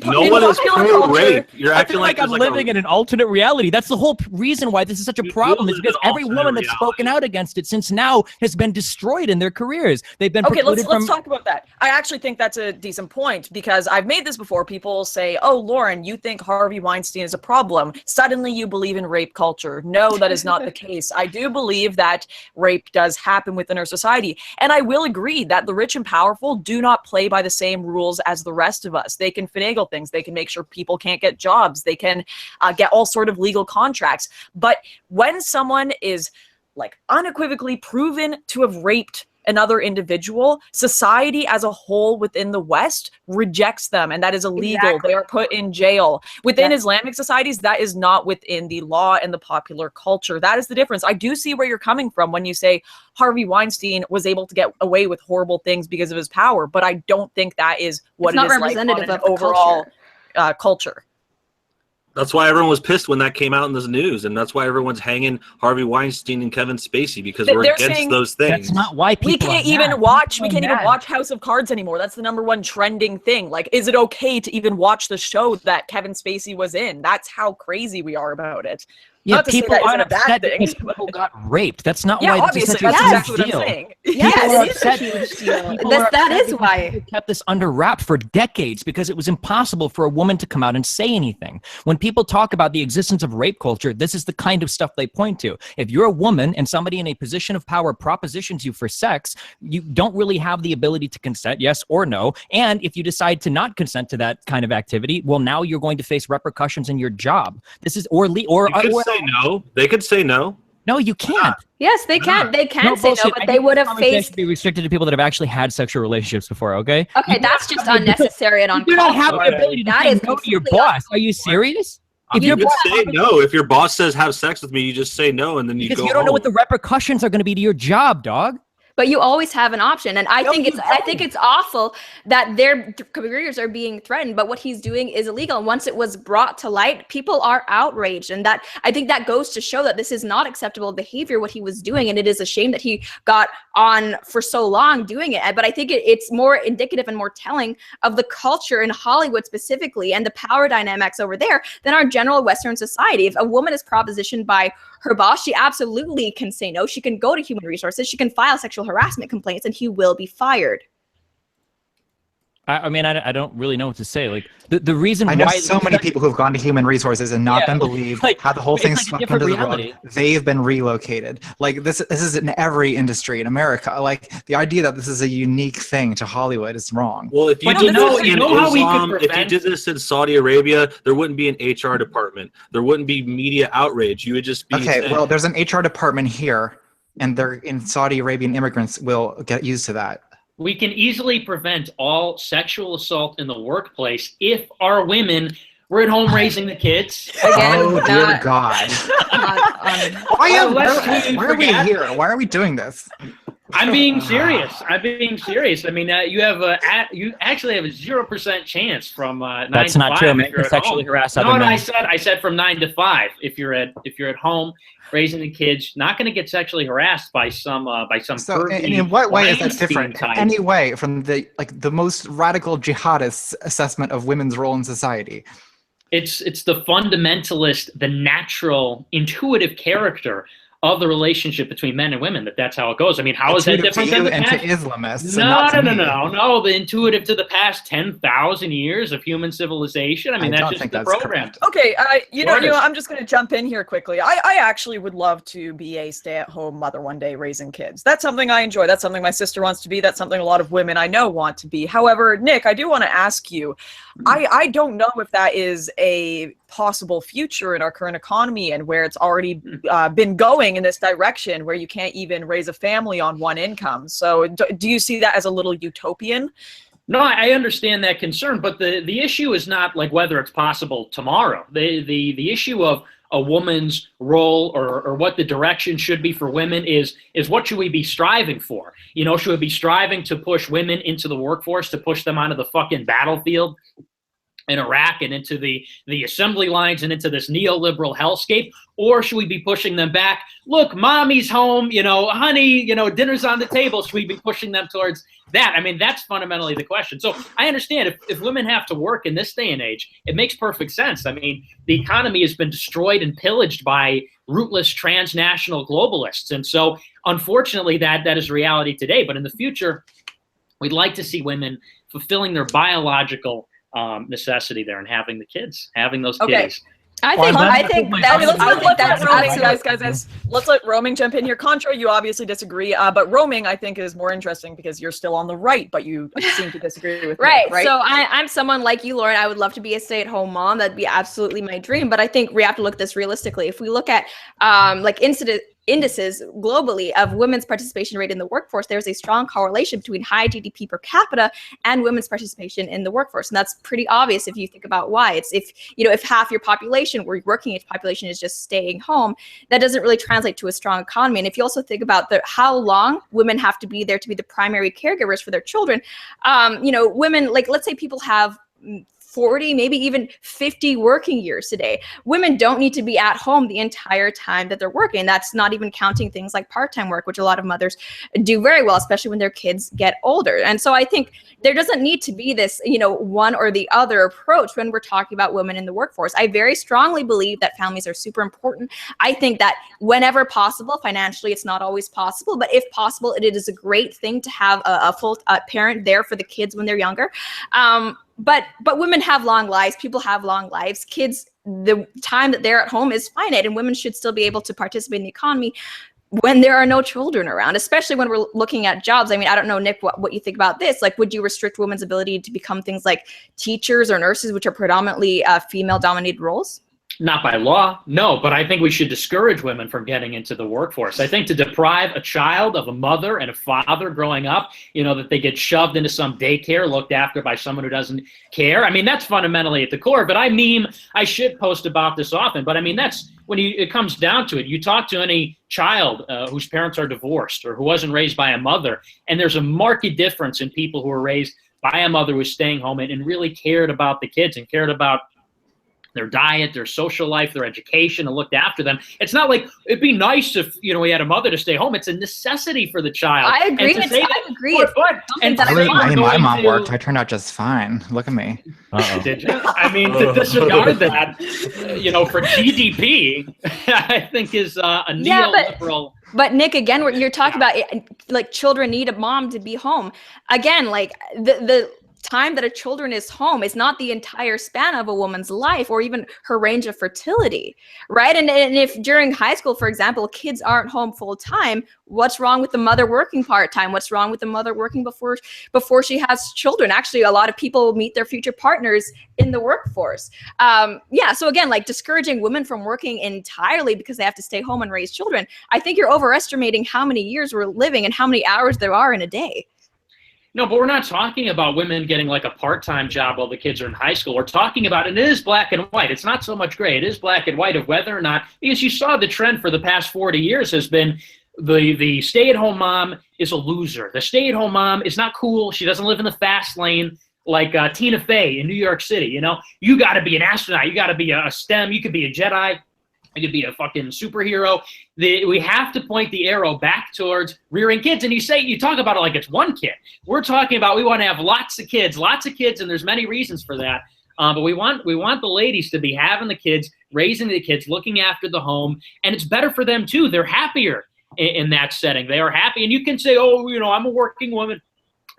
No one is pro-rape. You're acting like I'm living in an alternate reality. That's the whole reason why this is such a problem. Is because every woman that's spoken out against it since now has been destroyed in their careers. They've been let's talk about that. I actually think that's a decent point, because I've made this before. People say, "Oh, Lauren, you think Harvey Weinstein is a problem. Suddenly you believe in rape culture." No, that is not the case. I do believe that rape does happen within our society, and I will agree that the rich and powerful do not play by the same rules as the rest of us. us. They can finagle things. They can make sure people can't get jobs. They can get all sort of legal contracts. But when someone is like unequivocally proven to have raped another individual, society as a whole within the West rejects them, and that is illegal. Exactly. They are put in jail. Within Islamic societies, that is not within the law and the popular culture. That is the difference. I do see where you're coming from when you say Harvey Weinstein was able to get away with horrible things because of his power, but I don't think that is what It's it not is like on representative an of the overall culture. That's why everyone was pissed when that came out in the news, and that's why everyone's hanging Harvey Weinstein and Kevin Spacey, because we're They're against saying those things. That's not why people We can't even watch House of Cards anymore. That's the #1 trending thing. Like, is it okay to even watch the show that Kevin Spacey was in? That's how crazy we are about it. Yeah, Not to say people that isn't aren't a bad upset thing. because people got raped. That's not Yeah, why obviously, this is that's such a exactly huge what I'm deal. saying. Yes, People it are is a upset- huge deal. people are That upset is because why. people kept this under wraps for decades because it was impossible for a woman to come out and say anything. When people talk about the existence of rape culture, this is the kind of stuff they point to. If you're a woman and somebody in a position of power propositions you for sex, you don't really have the ability to consent, yes or no. And if you decide to not consent to that kind of activity, well, now you're going to face repercussions in your job. This is You could say no. They could say no. no, you can't. Yes, they can. They can No say no, bullshit. but I they think would this have conversation faced. should be restricted to people that have actually had sexual relationships before. Okay. Okay, that's just unnecessary and You uncalled do not have for. the ability to That say is no to your completely boss. Are you serious? If You your could boss, say no. If your boss says have sex with me, you just say no, and then you because go you don't know home. what the repercussions are going to be to your job, dog. But you always have an option, and I No, think you it's awful that their careers are being threatened. But what he's doing is illegal. And once it was brought to light, people are outraged, and that I think that goes to show that this is not acceptable behavior. What he was doing, and it is a shame that he got on for so long doing it. But I think it's more indicative and more telling of the culture in Hollywood specifically and the power dynamics over there than our general Western society. If a woman is propositioned by her boss, she absolutely can say no. She can go to human resources. She can file sexual harassment complaints, and he will be fired. I mean, I don't really know what to say. Like the reason I know why so many people who've gone to human resources and not Yeah, been believed, like, had the whole it's thing like a swept different under the reality. rug. They've been relocated. Like this is in every industry in America. Like the idea that this is a unique thing to Hollywood is wrong. Well, if you But did you know- this you in know how we could Islam, if you prevent- did this in Saudi Arabia, there wouldn't be an HR department. There wouldn't be media outrage. You would just be Okay, saying, well, there's an HR department here, and they're in Saudi Arabian immigrants will get used to that. We can easily prevent all sexual assault in the workplace if our women were at home raising the kids. Again, Oh dear not- God! not on- Why are we forget. here? Why are we doing this? I'm being serious. I'm being serious. I mean, you actually have a 0% chance from 9 That's to not 5 true. if Men you're can at sexually home. harass No, other no, men. I said from 9 to 5 if you're at home raising the kids, not going to get sexually harassed by some So, pervy in what way is that Weinstein different? type. Any way from the most radical jihadist assessment of women's role in society? It's the fundamentalist, the natural, intuitive character of the relationship between men and women. That's how it goes. I mean, how is that Intuitive different to than you the and past? to Islamists? and No, not to me. no. The intuitive to the past 10,000 years of human civilization. I mean, I that's don't just think the that's program. correct. Okay, you know, Gorgeous. I'm just going to jump in here quickly. I actually would love to be a stay-at-home mother one day raising kids. That's something I enjoy. That's something my sister wants to be. That's something a lot of women I know want to be. However, Nick, I do want to ask you, I don't know if that is a possible future in our current economy and where it's already been going in this direction where you can't even raise a family on one income. So do you see that as a little utopian? No, I understand that concern, but the issue is not like whether it's possible tomorrow. The issue of a woman's role or what the direction should be for women is what should we be striving for? You know, should we be striving to push women into the workforce, to push them onto the fucking battlefield in Iraq and into the assembly lines and into this neoliberal hellscape? Or should we be pushing them back? Look, mommy's home, you know, honey, you know, dinner's on the table. Should we be pushing them towards that? I mean, that's fundamentally the question. So I understand if women have to work in this day and age, it makes perfect sense. I mean, the economy has been destroyed and pillaged by rootless transnational globalists. And so unfortunately, that is reality today. But in the future, we'd like to see women fulfilling their biological necessity there and having the kids, having those Okay. kids. I think that's roaming, absolutely. guys. Let's let roaming jump in here. Contra, you obviously disagree, but roaming I think is more interesting because you're still on the right, but you seem to disagree with Right. me, right? So I'm someone like you, Lauren. I would love to be a stay-at-home mom. That'd be absolutely my dream. But I think we have to look at this realistically. If we look at like indices globally of women's participation rate in the workforce, there's a strong correlation between high GDP per capita and women's participation in the workforce. And that's pretty obvious if you think about why. It's if half your population or your working age population is just staying home, that doesn't really translate to a strong economy. And if you also think about how long women have to be there to be the primary caregivers for their children, women, like let's say people have 40, maybe even 50 working years today. Women don't need to be at home the entire time that they're working. That's not even counting things like part-time work, which a lot of mothers do very well, especially when their kids get older. And so I think there doesn't need to be this, one or the other approach when we're talking about women in the workforce. I very strongly believe that families are super important. I think that whenever possible, financially, it's not always possible, but if possible, it is a great thing to have a full parent there for the kids when they're younger. But women have long lives. People have long lives. Kids, the time that they're at home is finite, and women should still be able to participate in the economy when there are no children around, especially when we're looking at jobs. I mean, I don't know, Nick, what you think about this. Like, would you restrict women's ability to become things like teachers or nurses, which are predominantly female-dominated roles? Not by law, no, but I think we should discourage women from getting into the workforce. I think to deprive a child of a mother and a father growing up, that they get shoved into some daycare looked after by someone who doesn't care. I mean, that's fundamentally at the core. But I should post about this often, but I mean, that's when it comes down to it. You talk to any child whose parents are divorced or who wasn't raised by a mother, and there's a marked difference in people who were raised by a mother who was staying home and really cared about the kids and cared about their diet, their social life, their education, and looked after them. It's not like it'd be nice if we had a mother to stay home. It's a necessity for the child. I agree. I agree. My mom worked. I turned out just fine. Look at me. Did you? I mean, to disregard that, for GDP, I think is a neoliberal. But Nick, again, you're talking about like children need a mom to be home. Again, like the time that a children is home is not the entire span of a woman's life or even her range of fertility, right? And if during high school, for example, kids aren't home full time, what's wrong with the mother working part-time? What's wrong with the mother working before she has children? Actually, a lot of people meet their future partners in the workforce. So again, like discouraging women from working entirely because they have to stay home and raise children, I think you're overestimating how many years we're living and how many hours there are in a day. No, but we're not talking about women getting like a part-time job while the kids are in high school. We're talking about, and it is black and white. It's not so much gray. It is black and white of whether or not, because you saw the trend for the past 40 years has been the stay-at-home mom is a loser. The stay-at-home mom is not cool. She doesn't live in the fast lane like Tina Fey in New York City. You got to be an astronaut. You got to be a STEM. You could be a Jedi. You could be a fucking superhero. We have to point the arrow back towards rearing kids. And you talk about it like it's one kid. We're talking about we want to have lots of kids, and there's many reasons for that. But we want the ladies to be having the kids, raising the kids, looking after the home, and it's better for them too. They're happier in that setting. They are happy, and you can say, I'm a working woman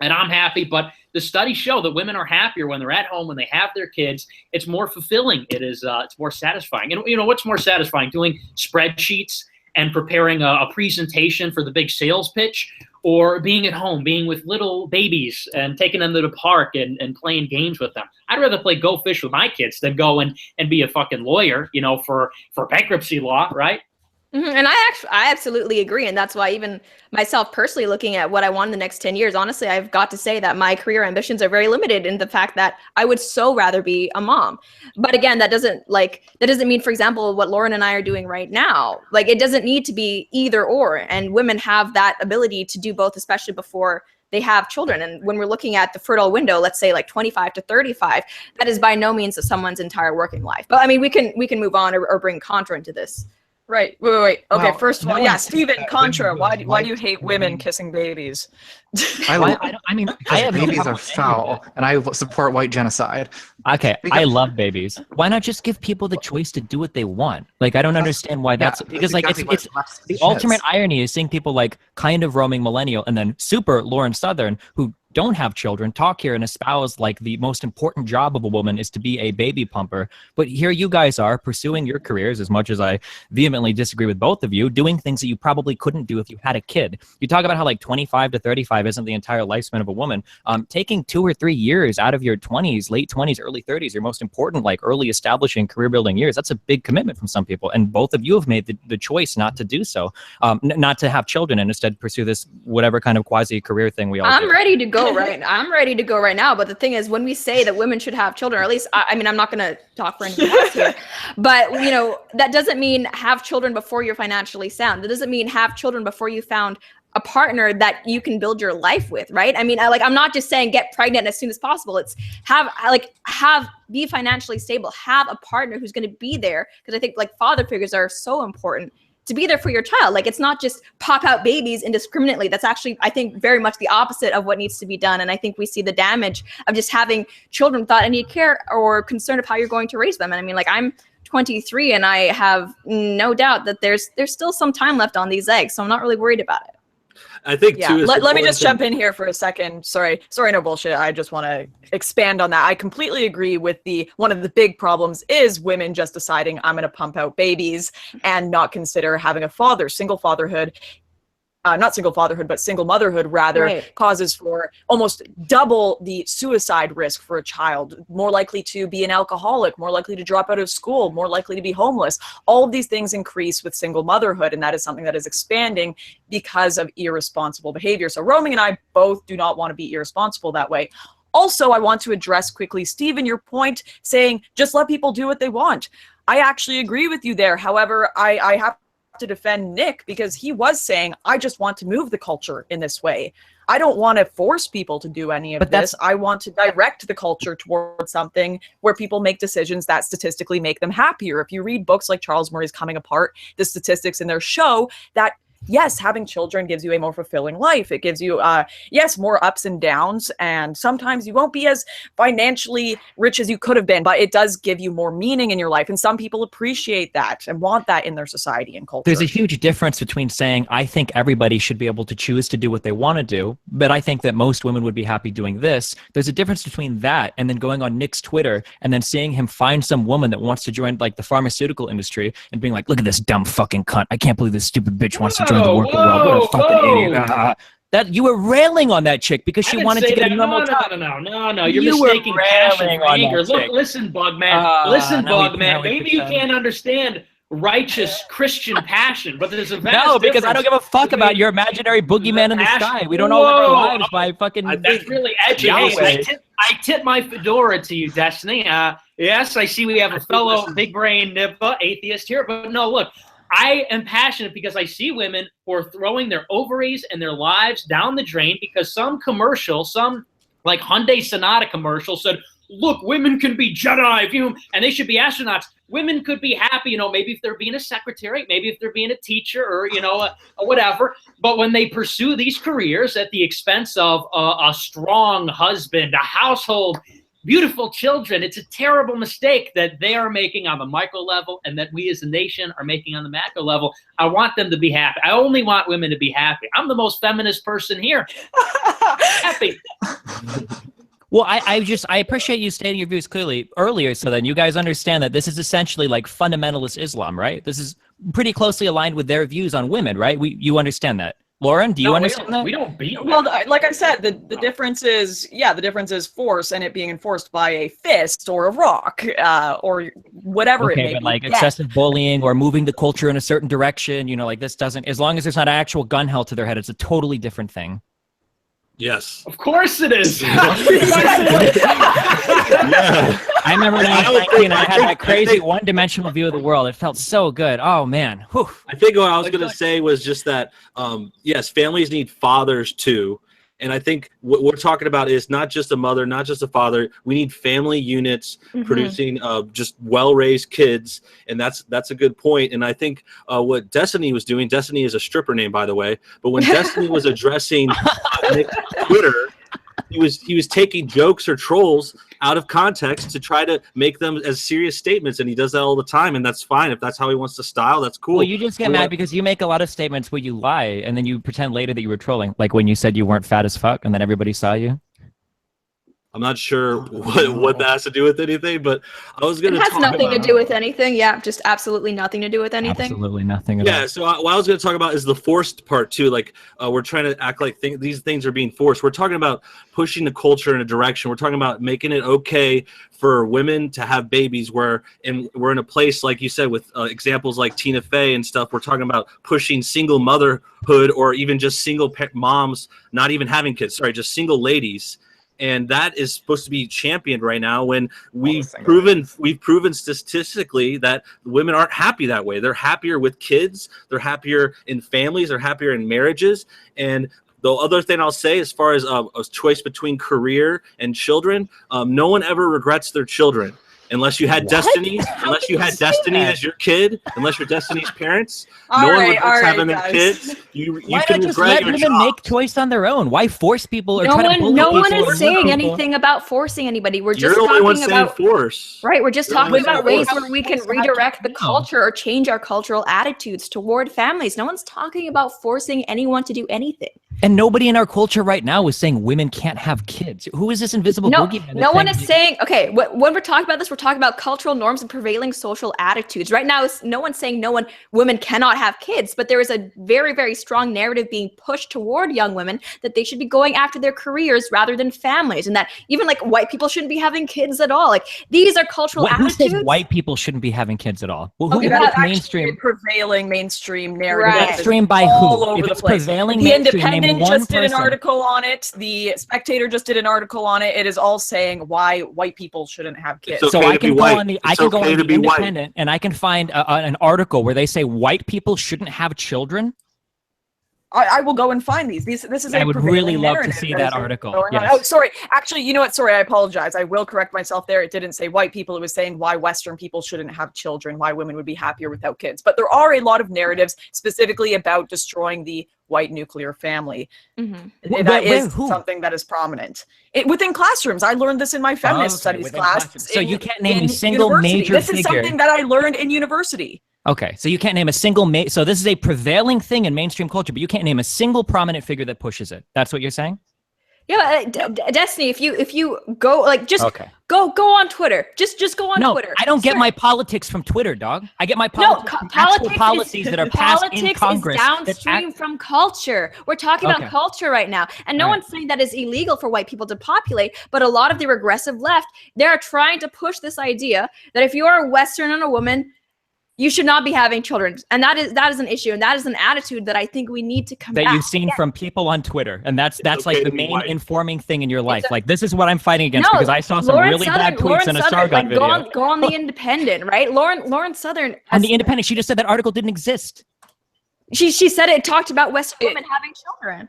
and I'm happy, but the studies show that women are happier when they're at home, when they have their kids. It's more fulfilling. It's more satisfying. And what's more satisfying? Doing spreadsheets and preparing a presentation for the big sales pitch, or being at home, being with little babies and taking them to the park and playing games with them. I'd rather play Go Fish with my kids than go and be a fucking lawyer, for bankruptcy law, right? And I absolutely agree. And that's why even myself personally looking at what I want in the next 10 years, honestly, I've got to say that my career ambitions are very limited in the fact that I would so rather be a mom. But again, that doesn't mean, for example, what Lauren and I are doing right now, like it doesn't need to be either or. And women have that ability to do both, especially before they have children. And when we're looking at the fertile window, let's say like 25 to 35, that is by no means someone's entire working life. But I mean, we can move on or bring contra into this. Right. Wait. Okay. Well, first of all, no, Stephen, contra. Why do like you hate women kissing babies? Babies are foul, and I support white genocide. Okay, I love babies. Why not just give people the choice to do what they want? Like, I don't understand why that's because like it's the ultimate irony is seeing people like kind of roaming millennial and then super Lauren Southern who don't have children talk here and espouse like the most important job of a woman is to be a baby pumper. But here you guys are pursuing your careers, as much as I vehemently disagree with both of you, doing things that you probably couldn't do if you had a kid. You talk about how like 25 to 35 isn't the entire lifespan of a woman. Taking 2 or 3 years out of your 20s, late 20s, early 30s, your most important, like early establishing career building years, that's a big commitment from some people. And both of you have made the choice not to do so, not to have children and instead pursue this whatever kind of quasi career thing we all do. I'm ready to go right now. But the thing is, when we say that women should have children, or at least, I mean, I'm not going to talk for anyone else here, but you know, that doesn't mean have children before you're financially sound. That doesn't mean have children before you found a partner that you can build your life with, right? I mean, I'm not just saying get pregnant as soon as possible. It's be financially stable, have a partner who's going to be there. Because I think like father figures are so important to be there for your child. Like, it's not just pop out babies indiscriminately. That's actually, I think, very much the opposite of what needs to be done. And I think we see the damage of just having children without any care or concern of how you're going to raise them. And I mean, like, I'm 23 and I have no doubt that there's still some time left on these eggs. So I'm not really worried about it. I think too. Let me just jump in here for a second. Sorry, no bullshit. I just want to expand on that. I completely agree with one of the big problems is women just deciding I'm going to pump out babies and not consider having a father. Single fatherhood, not single fatherhood, but single motherhood rather, right, causes for almost double the suicide risk for a child, more likely to be an alcoholic, more likely to drop out of school, more likely to be homeless. All of these things increase with single motherhood, and that is something that is expanding because of irresponsible behavior. So Roaming and I both do not want to be irresponsible that way. Also, I want to address quickly, Stephen, your point saying just let people do what they want. I actually agree with you there. However, I have to defend Nick because he was saying, I just want to move the culture in this way. I don't want to force people to do any of this. I want to direct the culture towards something where people make decisions that statistically make them happier. If you read books like Charles Murray's Coming Apart, the statistics in there show that yes, having children gives you a more fulfilling life. It gives you, yes, more ups and downs. And sometimes you won't be as financially rich as you could have been, but it does give you more meaning in your life. And some people appreciate that and want that in their society and culture. There's a huge difference between saying, I think everybody should be able to choose to do what they want to do, but I think that most women would be happy doing this. There's a difference between that and then going on Nick's Twitter and then seeing him find some woman that wants to join like the pharmaceutical industry and being like, look at this dumb fucking cunt. I can't believe this stupid bitch wants to join the working world. What a fucking idiot. That you were railing on that chick because she wanted to get a normal job. No. You're mistaking passion for anger. Look, listen, Bugman. Bugman. Maybe you can't understand righteous Christian passion, but there's a vast no, because I don't give a fuck about your imaginary boogeyman in the sky. We don't all live our lives by fucking. That's really edgy. I tip my fedora to you, Destiny. Yes, I see we have a fellow big brain atheist here, but no, look. I am passionate because I see women who are throwing their ovaries and their lives down the drain because some commercial, some like Hyundai Sonata commercial said, look, women can be Jedi, and they should be astronauts. Women could be happy, maybe if they're being a secretary, maybe if they're being a teacher or, whatever. But when they pursue these careers at the expense of a strong husband, a household, beautiful children, it's a terrible mistake that they are making on the micro level and that we as a nation are making on the macro level. I want them to be happy. I only want women to be happy. I'm the most feminist person here. Happy. Well, I appreciate you stating your views clearly earlier so then you guys understand that this is essentially like fundamentalist Islam, right? This is pretty closely aligned with their views on women, right? You understand that? Lauren, do you understand that? We don't beat them. Well, like I said, the difference is, the difference is force and it being enforced by a fist or a rock or whatever it may be. Like excessive bullying or moving the culture in a certain direction, like this doesn't, as long as there's not an actual gun held to their head, it's a totally different thing. Yes. Of course it is. Yeah. I remember when I was 19 and I had that crazy one-dimensional view of the world. It felt so good. Oh, man. Whew. I think what I was going to say was just that, yes, families need fathers too. And I think what we're talking about is not just a mother, not just a father. We need family units producing just well-raised kids, and that's a good point. And I think what Destiny was doing, Destiny is a stripper name, by the way, but when Destiny was addressing Nick's Twitter, he was taking jokes or trolls out of context to try to make them as serious statements, and he does that all the time, and that's fine. If that's how he wants to style, that's cool. Well, you just get mad because you make a lot of statements where you lie, and then you pretend later that you were trolling, like when you said you weren't fat as fuck, and then everybody saw you. I'm not sure what that has to do with anything, but I was going to It has nothing to do with anything. Yeah, just absolutely nothing to do with anything. Absolutely nothing at all. Yeah, so what I was going to talk about is the forced part too. Like we're trying to act like these things are being forced. We're talking about pushing the culture in a direction. We're talking about making it okay for women to have babies. We're in a place, like you said, with examples like Tina Fey and stuff. We're talking about pushing single motherhood, or even just single moms not even having kids. Sorry, just single ladies. And that is supposed to be championed right now, when we've proven statistically that women aren't happy that way. They're happier with kids. They're happier in families. They're happier in marriages. And the other thing I'll say, as far as a choice between career and children, no one ever regrets their children. Unless you had Destiny, unless you had Destiny as your kid, unless you're Destiny's parents, no one regrets having their kids. You can just regret let your women job. make choice on their own? Why force people or try to bully No one people or is saying people? anything about forcing anybody. We're You're just the only one talking saying about force. right. We're just You're the talking only about one saying ways force. where we can redirect the culture or change our cultural attitudes toward families. No one's talking about forcing anyone to do anything. And nobody in our culture right now is saying women can't have kids. Who is this invisible boogeyman? No one is saying, okay, when we're talking about this, we're talking about cultural norms and prevailing social attitudes. Right now, no one's saying women cannot have kids, but there is a very, very strong narrative being pushed toward young women that they should be going after their careers rather than families, and that even like white people shouldn't be having kids at all. Like, these are cultural attitudes. Who says white people shouldn't be having kids at all? Well, Okay, who that's is actually mainstream? a prevailing mainstream narrative. Right. Mainstream by all who? over If the it's place. prevailing The mainstream, name Independent one just did an person. article on it. The Spectator just did an article on it. It is all saying why white people shouldn't have kids. It's So okay I to can be go white. on the It's okay to be white. Independent and I can find an article where they say white people shouldn't have children. I will go and find these. This is a I would prevailing really love to narrative see that that is article. going on. Yes. Oh, sorry. Actually, you know what? Sorry, I apologize. I will correct myself there. It didn't say white people. It was saying why Western people shouldn't have children, why women would be happier without kids. But there are a lot of narratives specifically about destroying the white nuclear family. Mm-hmm. That is something that is prominent. Within classrooms. I learned this in my feminist studies class. So you can't name a single university. major This figure. is something that I learned in university. Okay, so you can't name a single so this is a prevailing thing in mainstream culture, but you can't name a single prominent figure that pushes it. That's what you're saying? Yeah, Destiny. If you go like just go on Twitter. Just go on Twitter. I don't get my politics from Twitter, dog. I get my politics from actual policies that are passed in Congress. Politics is downstream from culture. We're talking about culture right now, and no one's saying that it's illegal for white people to populate. But a lot of the regressive left, they're trying to push this idea that if you are a Western and a woman, you should not be having children. And that is an issue. And that is an attitude that I think we need to combat. That you've seen from people on Twitter. And that's like the main informing thing in your life. Like, this is what I'm fighting against because I saw some really bad tweets in a Sargon video. Go on the Independent, right? Lauren Southern. On the Independent, she just said that article didn't exist. She said it talked about Western women having children.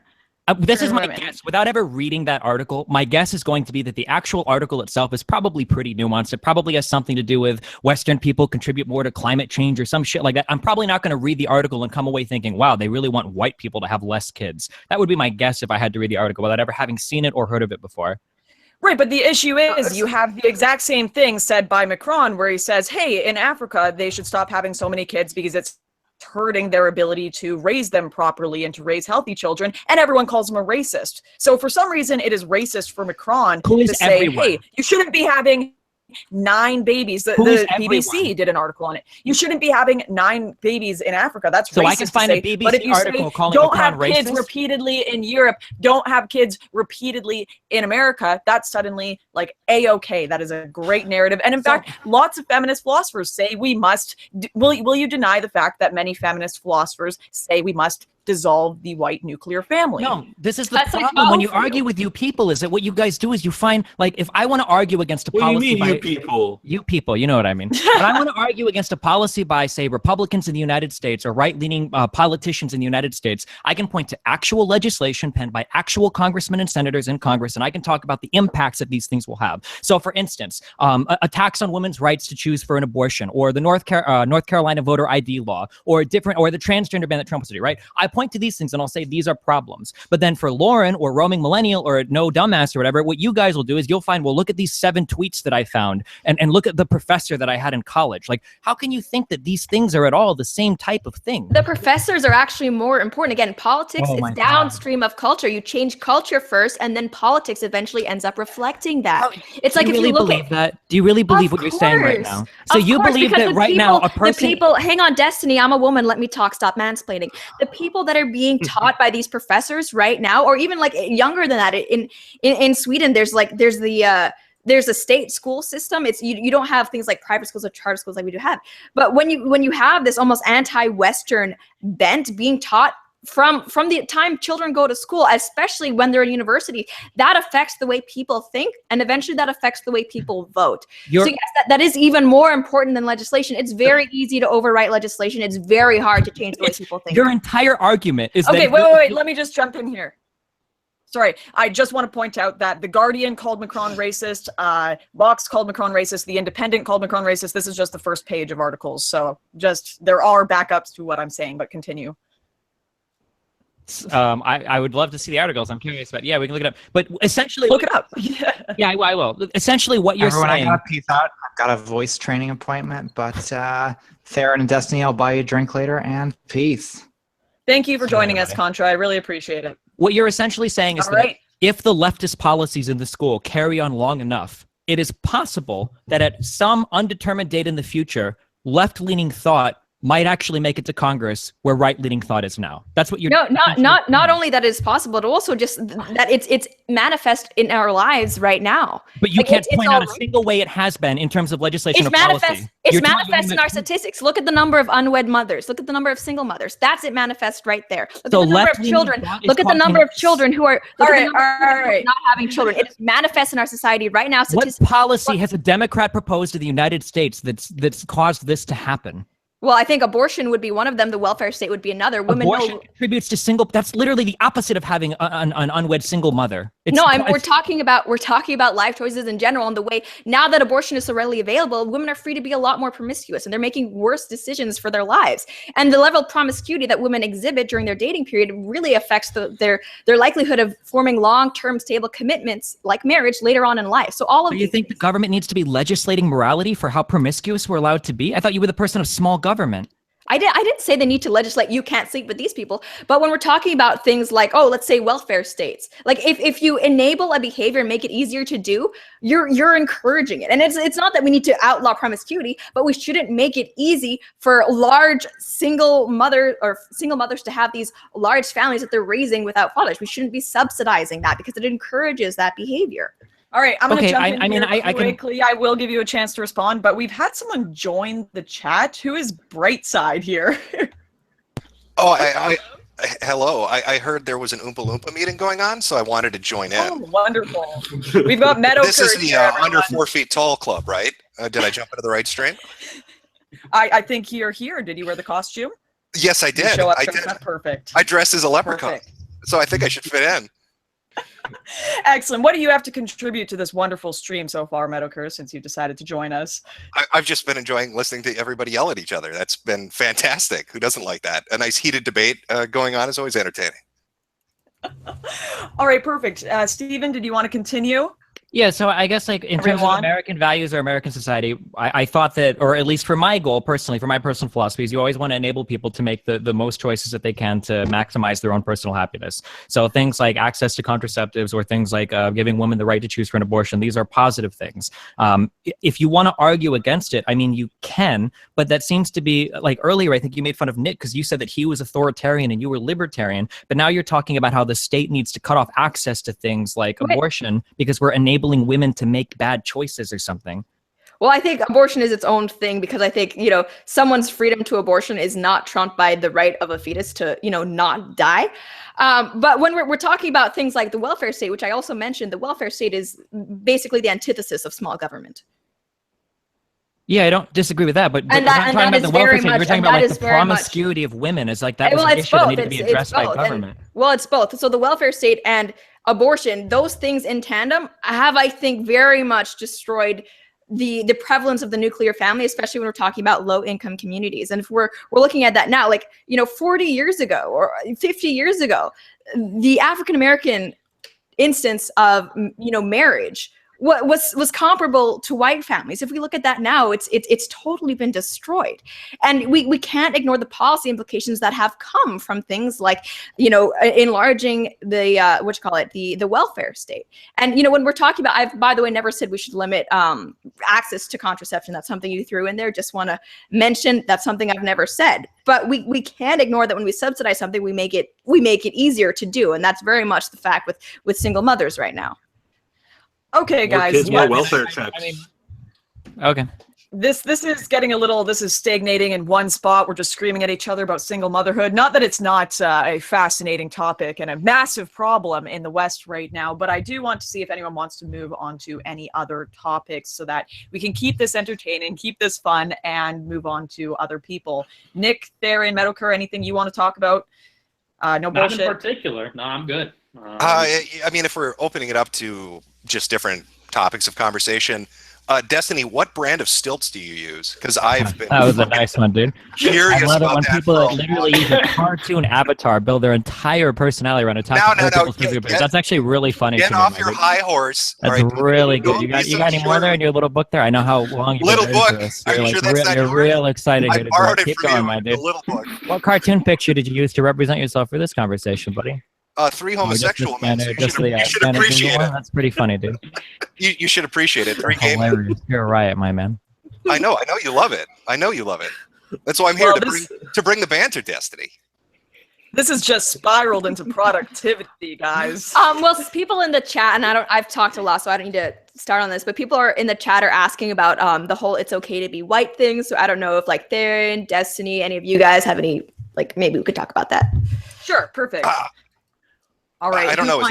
This is my guess. Without ever reading that article, my guess is going to be that the actual article itself is probably pretty nuanced. It probably has something to do with Western people contribute more to climate change or some shit like that. I'm probably not going to read the article and come away thinking, wow, they really want white people to have less kids. That would be my guess if I had to read the article without ever having seen it or heard of it before. Right, but the issue is you have the exact same thing said by Macron where he says, hey, in Africa, they should stop having so many kids because it's hurting their ability to raise them properly and to raise healthy children, and everyone calls him a racist. So for some reason, it is racist for Macron to say, hey, you shouldn't be having 9 babies. The BBC did an article on it. You shouldn't be having 9 babies in Africa. That's so racist I can find a BBC article calling don't Macron have racist? Kids repeatedly in Europe. Don't have kids repeatedly in America. That's suddenly like A-okay. That is a great narrative. And in fact, lots of feminist philosophers say we must. Will you deny the fact that many feminist philosophers say we must dissolve the white nuclear family? No, this is the problem when you argue with you people is that what you guys do is you find, like, if I want to argue against a policy What do you mean, by, you people, you know what I mean. But I want to argue against a policy by, say, Republicans in the United States or right-leaning politicians in the United States, I can point to actual legislation penned by actual congressmen and senators in Congress, and I can talk about the impacts that these things will have. So, for instance, attacks on women's rights to choose for an abortion, or the North Carolina voter ID law, or the transgender ban that Trump was doing, right? I point to these things and I'll say these are problems. But then for Lauren or Roaming Millennial or No Dumbass or whatever, what you guys will do is you'll find, well, look at these 7 tweets that I found and look at the professor that I had in college. Like, how can you think that these things are at all the same type of thing? The professors are actually more important. Again, politics is downstream of culture. You change culture first, and then politics eventually ends up reflecting that. It's like, if you look at that, do you really believe what you're saying right now? So you believe that right now a person... The people, hang on, Destiny, I'm a woman, let me talk, stop mansplaining. The people that are being taught by these professors right now, or even like younger than that, in Sweden, there's a state school system. It's you don't have things like private schools or charter schools like we do have. But when you have this almost anti-Western bent being taught from the time children go to school, especially when they're in university, that affects the way people think, and eventually that affects the way people vote. So yes, that is even more important than legislation. It's very easy to overwrite legislation. It's very hard to change the way people think. Your entire argument is okay. Wait. Let me just jump in here. Sorry, I just want to point out that The Guardian called Macron racist, Vox called Macron racist, The Independent called Macron racist. This is just the first page of articles, so there are backups to what I'm saying, but continue. I would love to see the articles. I'm curious about. Yeah, we can look it up. But essentially, look it up. Yeah, I will. Essentially, what you're saying. I gotta peace out. I've got a voice training appointment, but Theron and Destiny, I'll buy you a drink later, and peace. Thank you for joining us, Contra. I really appreciate it. What you're essentially saying is that if the leftist policies in the school carry on long enough, it is possible that at some undetermined date in the future, left-leaning thought might actually make it to Congress where right-leaning thought is now. That's what you're... No, not only that is possible, but also just that it's manifest in our lives right now. But you can't point out a single way it has been in terms of legislation or policy. It's manifest in our statistics. Look at the number of unwed mothers. Look at the number of single mothers. That's it manifest right there. Look at the number of children. Look at the number of children who are not having children. It is manifest in our society right now. What policy has a Democrat proposed to the United States that's caused this to happen? Well, I think abortion would be one of them. The welfare state would be another. Abortion contributes to single. That's literally the opposite of having an unwed single mother. We're talking about life choices in general, and the way now that abortion is so readily available, women are free to be a lot more promiscuous, and they're making worse decisions for their lives. And the level of promiscuity that women exhibit during their dating period really affects their likelihood of forming long-term stable commitments like marriage later on in life. So all of you think the government needs to be legislating morality for how promiscuous we're allowed to be? I thought you were the person of small government. I didn't say they need to legislate you can't sleep with these people, but when we're talking about things like, let's say welfare states, like if you enable a behavior and make it easier to do, you're encouraging it. And it's not that we need to outlaw promiscuity, but we shouldn't make it easy for large single mothers to have these large families that they're raising without fathers. We shouldn't be subsidizing that because it encourages that behavior. All right, I'm going to jump in quickly. I will give you a chance to respond, but we've had someone join the chat who is Brightside here. Hello. I heard there was an Oompa Loompa meeting going on, so I wanted to join in. Oh, wonderful. We've got Meadow. This is the under 4 feet tall club, right? Did I jump into the right stream? I think you're here. Did you wear the costume? Yes, I did. I did. Perfect. I dressed as a leprechaun, so I think I should fit in. Excellent. What do you have to contribute to this wonderful stream so far, Meadowcurse, since you've decided to join us? I've just been enjoying listening to everybody yell at each other. That's been fantastic. Who doesn't like that? A nice heated debate going on is always entertaining. All right, perfect. Stephen, did you want to continue? Yeah, so I guess like in terms of American values or American society, I thought that, or at least for my goal personally, for my personal philosophies, you always want to enable people to make the most choices that they can to maximize their own personal happiness. So things like access to contraceptives or things like giving women the right to choose for an abortion, these are positive things. If you want to argue against it, I mean, you can, but that seems to be, like earlier, I think you made fun of Nick because you said that he was authoritarian and you were libertarian, but now you're talking about how the state needs to cut off access to things like abortion because we're enabling women to make bad choices or something. Well, I think abortion is its own thing because I think, someone's freedom to abortion is not trumped by the right of a fetus to, not die. But when we're talking about things like the welfare state, which I also mentioned, the welfare state is basically the antithesis of small government. Yeah, I don't disagree with that, but we're not talking about the welfare state. We're talking about like the promiscuity of women. It's like that was an issue that needed to be addressed by government. Well, it's both. So the welfare state and abortion, those things in tandem have, I think, very much destroyed the prevalence of the nuclear family, especially when we're talking about low income communities. And if we're looking at that now, like, 40 years ago or 50 years ago, the African American instance of marriage was comparable to white families. If we look at that now, it's totally been destroyed, and we can't ignore the policy implications that have come from things like enlarging the the welfare state. And when we're talking about, I've, by the way, never said we should limit access to contraception. That's something you threw in there. Just want to mention that's something I've never said. But we can't ignore that when we subsidize something, we make it easier to do, and that's very much the fact with single mothers right now. Okay, More guys. kids, more welfare checks. Okay. This is getting this is stagnating in one spot. We're just screaming at each other about single motherhood. Not that it's not a fascinating topic and a massive problem in the West right now, but I do want to see if anyone wants to move on to any other topics so that we can keep this entertaining, keep this fun, and move on to other people. Nick, Theron, Meadowcur, anything you want to talk about? No bullshit. Not in particular. No, I'm good. I mean, if we're opening it up to just different topics of conversation, Destiny, what brand of stilts do you use? Because I've been that was a nice one, dude. curious I love it about when that people for a literally while. use a cartoon avatar, build their entire personality around a topic. No, That's actually really funny. Get to me, off your Mike. high horse. That's all right? really Go good. You be got some any more sure- there in your little book there? I know how long you've Little been book? into this. Are you You're sure that's not you're yours? real excited I here to borrowed it keep from going, you, my the dude. little book. What cartoon picture did you use to represent yourself for this conversation, buddy? 3 homosexual men. So you Just should, the you should Spanish appreciate one? it. That's pretty funny, dude. You should appreciate it. 3 game. Hilarious. You're a riot, my man. I know you love it. That's why I'm here Well, to bring the banter, Destiny. This has just spiraled into productivity, guys. Well, people in the chat, and I've talked a lot, so I don't need to start on this, but people are in the chat are asking about the whole "it's okay to be white" thing. So I don't know if like Theron, Destiny, any of you guys have any, like, maybe we could talk about that. Sure, perfect. All right. I don't know.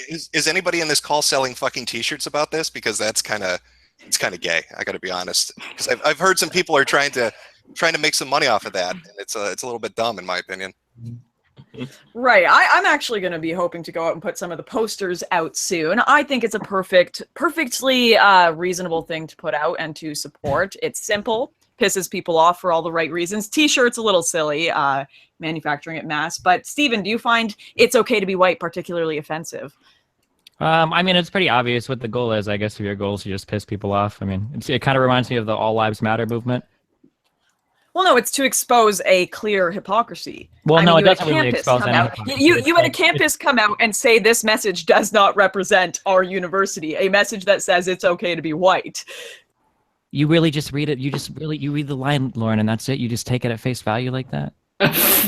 Is Is anybody in this call selling fucking T-shirts about this? Because it's kind of gay. I got to be honest. Because I've heard some people are trying to make some money off of that, and it's a little bit dumb in my opinion. Right. I'm actually going to be hoping to go out and put some of the posters out soon. I think it's a perfectly reasonable thing to put out and to support. It's simple, pisses people off for all the right reasons. T-shirts a little silly, manufacturing at mass. But Steven, do you find "it's okay to be white" particularly offensive? I mean, it's pretty obvious what the goal is. I guess if your goal is to just piss people off. I mean, it kind of reminds me of the All Lives Matter movement. Well, no, it's to expose a clear hypocrisy. Well, no, it you had a doesn't really campus expose come any out- hypocrisy. You had a campus come out and say this message does not represent our university. A message that says it's okay to be white. You really just read it. You read the line, Lauren, and that's it. You just take it at face value like that.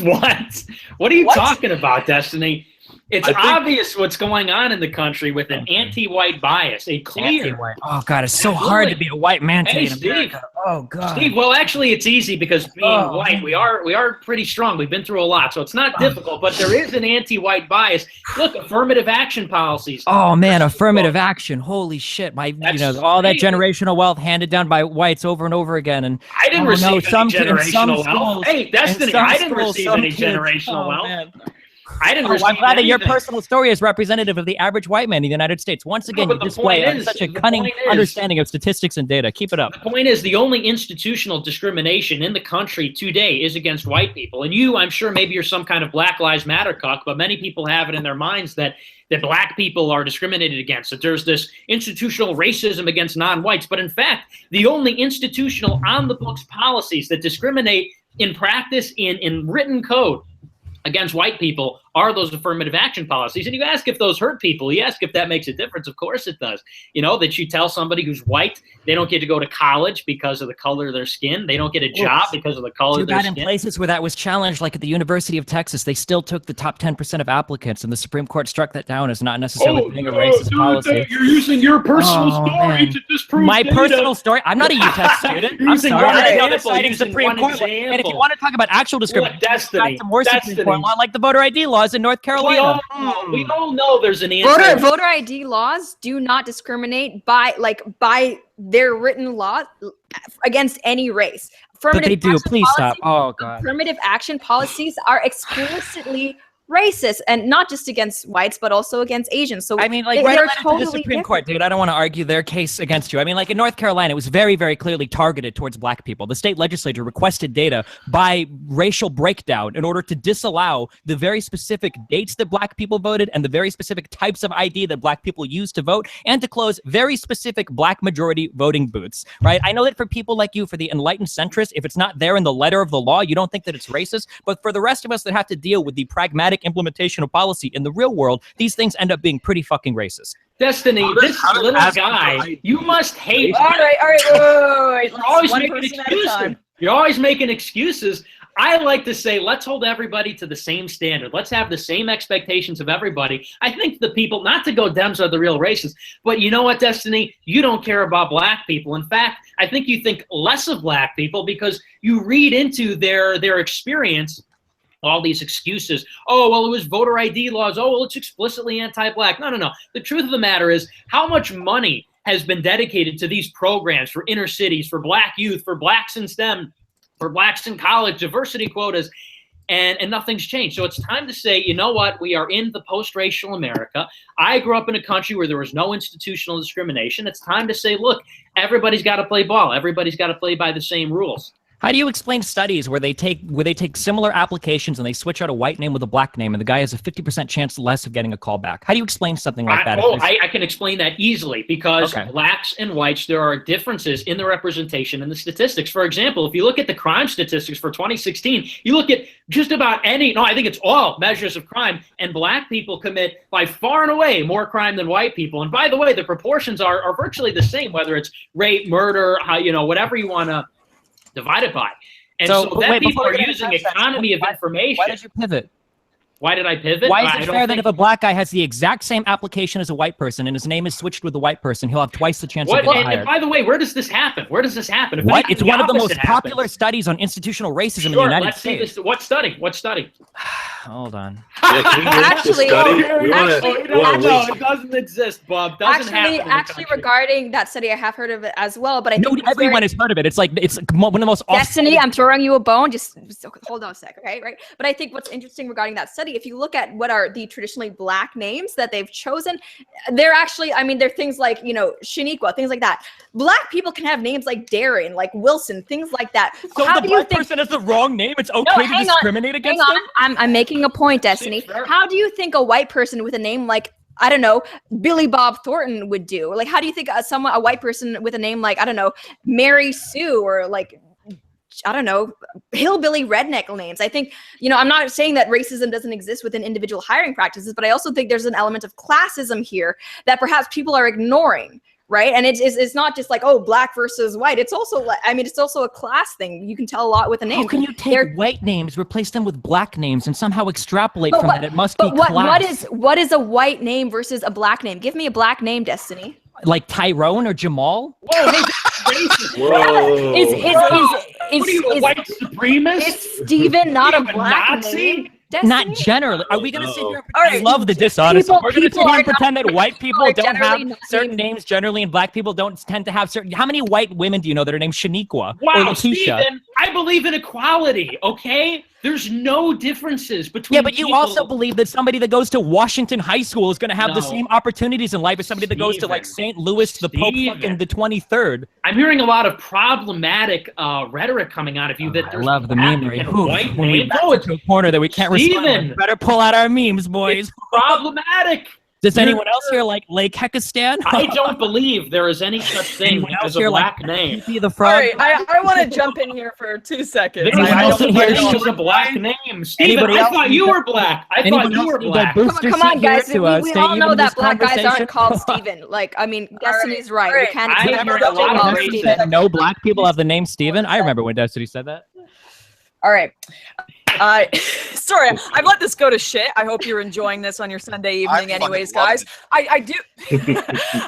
What? What are you talking about, Destiny? It's I think- obvious what's going on in the country with an anti-white bias, a clear. Anti-white. Oh God, it's so hard to be a white man today Hey, in Steve. America. Oh God. Steve, well, actually, it's easy because being white, we are pretty strong. We've been through a lot, so it's not difficult. But there is an anti-white bias. Look, affirmative action policies. Oh man, affirmative action! Holy shit! That's All that crazy. generational wealth handed down by whites over and over again, and I didn't receive any generational wealth. schools- Hey, Destiny, in some I didn't schools, receive some any kids- generational oh, wealth. man. I didn't Oh, receive I'm glad that your anything. personal story is representative of the average white man in the United States. Once again, but you the display point is- such a the cunning point is- understanding of statistics and data. Keep it up. The point is, the only institutional discrimination in the country today is against white people. And you, I'm sure maybe you're some kind of Black Lives Matter cuck, but many people have it in their minds that black people are discriminated against, that there's this institutional racism against non-whites. But in fact, the only institutional on-the-books policies that discriminate in practice in written code against white people are those affirmative action policies. And you ask if those hurt people. You ask if that makes a difference. Of course it does. You know, that you tell somebody who's white, they don't get to go to college because of the color of their skin. They don't get a job because of the color Too of their bad in skin. places where that was challenged, like at the University of Texas, they still took the top 10% of applicants, and the Supreme Court struck that down as not necessarily being a racist policy. You're using your personal Oh, story man. to disprove My data. personal story. I'm not a UTEX student. You're I'm using sorry. one I'm example, citing using Supreme one Court. And if example. you want to talk about actual discrimination, Destiny, some more Supreme Destiny. Court law, like the voter ID laws in North Carolina. We all know there's an answer. Voter ID laws do not discriminate by their written law against any race. But they do. action Please stop. policies- Oh God. Affirmative action policies are explicitly racist, and not just against whites, but also against Asians. So I mean, like, they're right to the totally Supreme Court, dude. I don't want to argue their case against you. I mean, like in North Carolina, it was very, very clearly targeted towards black people. The state legislature requested data by racial breakdown in order to disallow the very specific dates that black people voted and the very specific types of ID that black people used to vote, and to close very specific black majority voting booths, right? I know that for people like you, for the enlightened centrists, if it's not there in the letter of the law, you don't think that it's racist. But for the rest of us that have to deal with the pragmatic implementation of policy in the real world, these things end up being pretty fucking racist. Destiny, this little guy, you must hate. All right, wait. You're always making excuses. You're always making excuses. I like to say, let's hold everybody to the same standard. Let's have the same expectations of everybody. I think the people, not to go Dems are the real racists, but you know what, Destiny? You don't care about black people. In fact, I think you think less of black people because you read into their experience all these excuses. Oh, well, it was voter ID laws. Oh, well, it's explicitly anti-black. No. The truth of the matter is how much money has been dedicated to these programs for inner cities, for black youth, for blacks in STEM, for blacks in college, diversity quotas, and nothing's changed. So it's time to say, you know what? We are in the post-racial America. I grew up in a country where there was no institutional discrimination. It's time to say, look, everybody's got to play ball. Everybody's got to play by the same rules. How do you explain studies where they take similar applications and they switch out a white name with a black name and the guy has a 50% chance less of getting a call back? How do you explain something like that? I can explain that easily because blacks and whites, there are differences in the representation and the statistics. For example, if you look at the crime statistics for 2016, you look at just about I think it's all measures of crime, and black people commit by far and away more crime than white people. And by the way, the proportions are virtually the same, whether it's rape, murder, whatever you want to divide it by. And so then people are using economy of information. Why did you pivot? Why did I pivot? Why is it fair that if a black guy has the exact same application as a white person and his name is switched with a white person, he'll have twice the chance of getting hired? And by the way, where does this happen? What? It's one of the most popular studies on institutional racism in the United States. Let's see this. What study? Hold on. Actually, it doesn't exist, Bob. Actually, regarding that study, I have heard of it as well. But I think everyone has heard of it. It's one of the most. Destiny, I'm throwing you a bone. Just hold on a sec, okay? Right. But I think what's interesting regarding that study, if you look at what are the traditionally black names that they've chosen, they're actually, they're things like Shaniqua, things like that. Black people can have names like Darren, like Wilson, things like that. So how the black person has the wrong name? It's okay to discriminate against them? I'm making a point, Destiny. How do you think a white person with a name like, I don't know, Billy Bob Thornton would do? Like, how do you think a white person with a name like, I don't know, Mary Sue, or like, I don't know, hillbilly redneck names? I think, I'm not saying that racism doesn't exist within individual hiring practices, but I also think there's an element of classism here that perhaps people are ignoring. Right. And it's not just like, oh, black versus white. It's also it's also a class thing. You can tell a lot with a name. How can you take white names, replace them with black names, and somehow extrapolate from that? It must be class. What is a white name versus a black name? Give me a black name, Destiny. Like Tyrone or Jamal? Whoa, Whoa. Is a white supremacist? Is Steven not a black Nazi? name? Destiny? Not generally. Are we going to sit here? I love the dishonesty. We're going to sit here and pretend that white people don't have certain names generally, and black people don't tend to have certain. How many white women do you know that are named Shaniqua or Letitia? Steven, I believe in equality. Okay, there's no differences between. Yeah, but you also believe that somebody that goes to Washington High School is going to have the same opportunities in life as somebody that goes to like St. Louis, the Pope fucking the 23rd. I'm hearing a lot of problematic rhetoric coming out of you. That I love the memery. White when we go into a corner that we can't respond, we better pull out our memes, boys. It's problematic. Does anyone else here like Lake Hekistan? I don't believe there is any such thing as a black name. The frog? All right, I want to jump in here for 2 seconds. I don't think there's a black name. Steven, I thought you were black. I thought you were black. Come on, guys. We all know that black guys aren't called Steven. Like, Destiny's right. We can't call Steven. No black people have the name Steven? I remember when Destiny said that. All right. Sorry, I've let this go to shit. I hope you're enjoying this on your Sunday evening anyways, guys. I do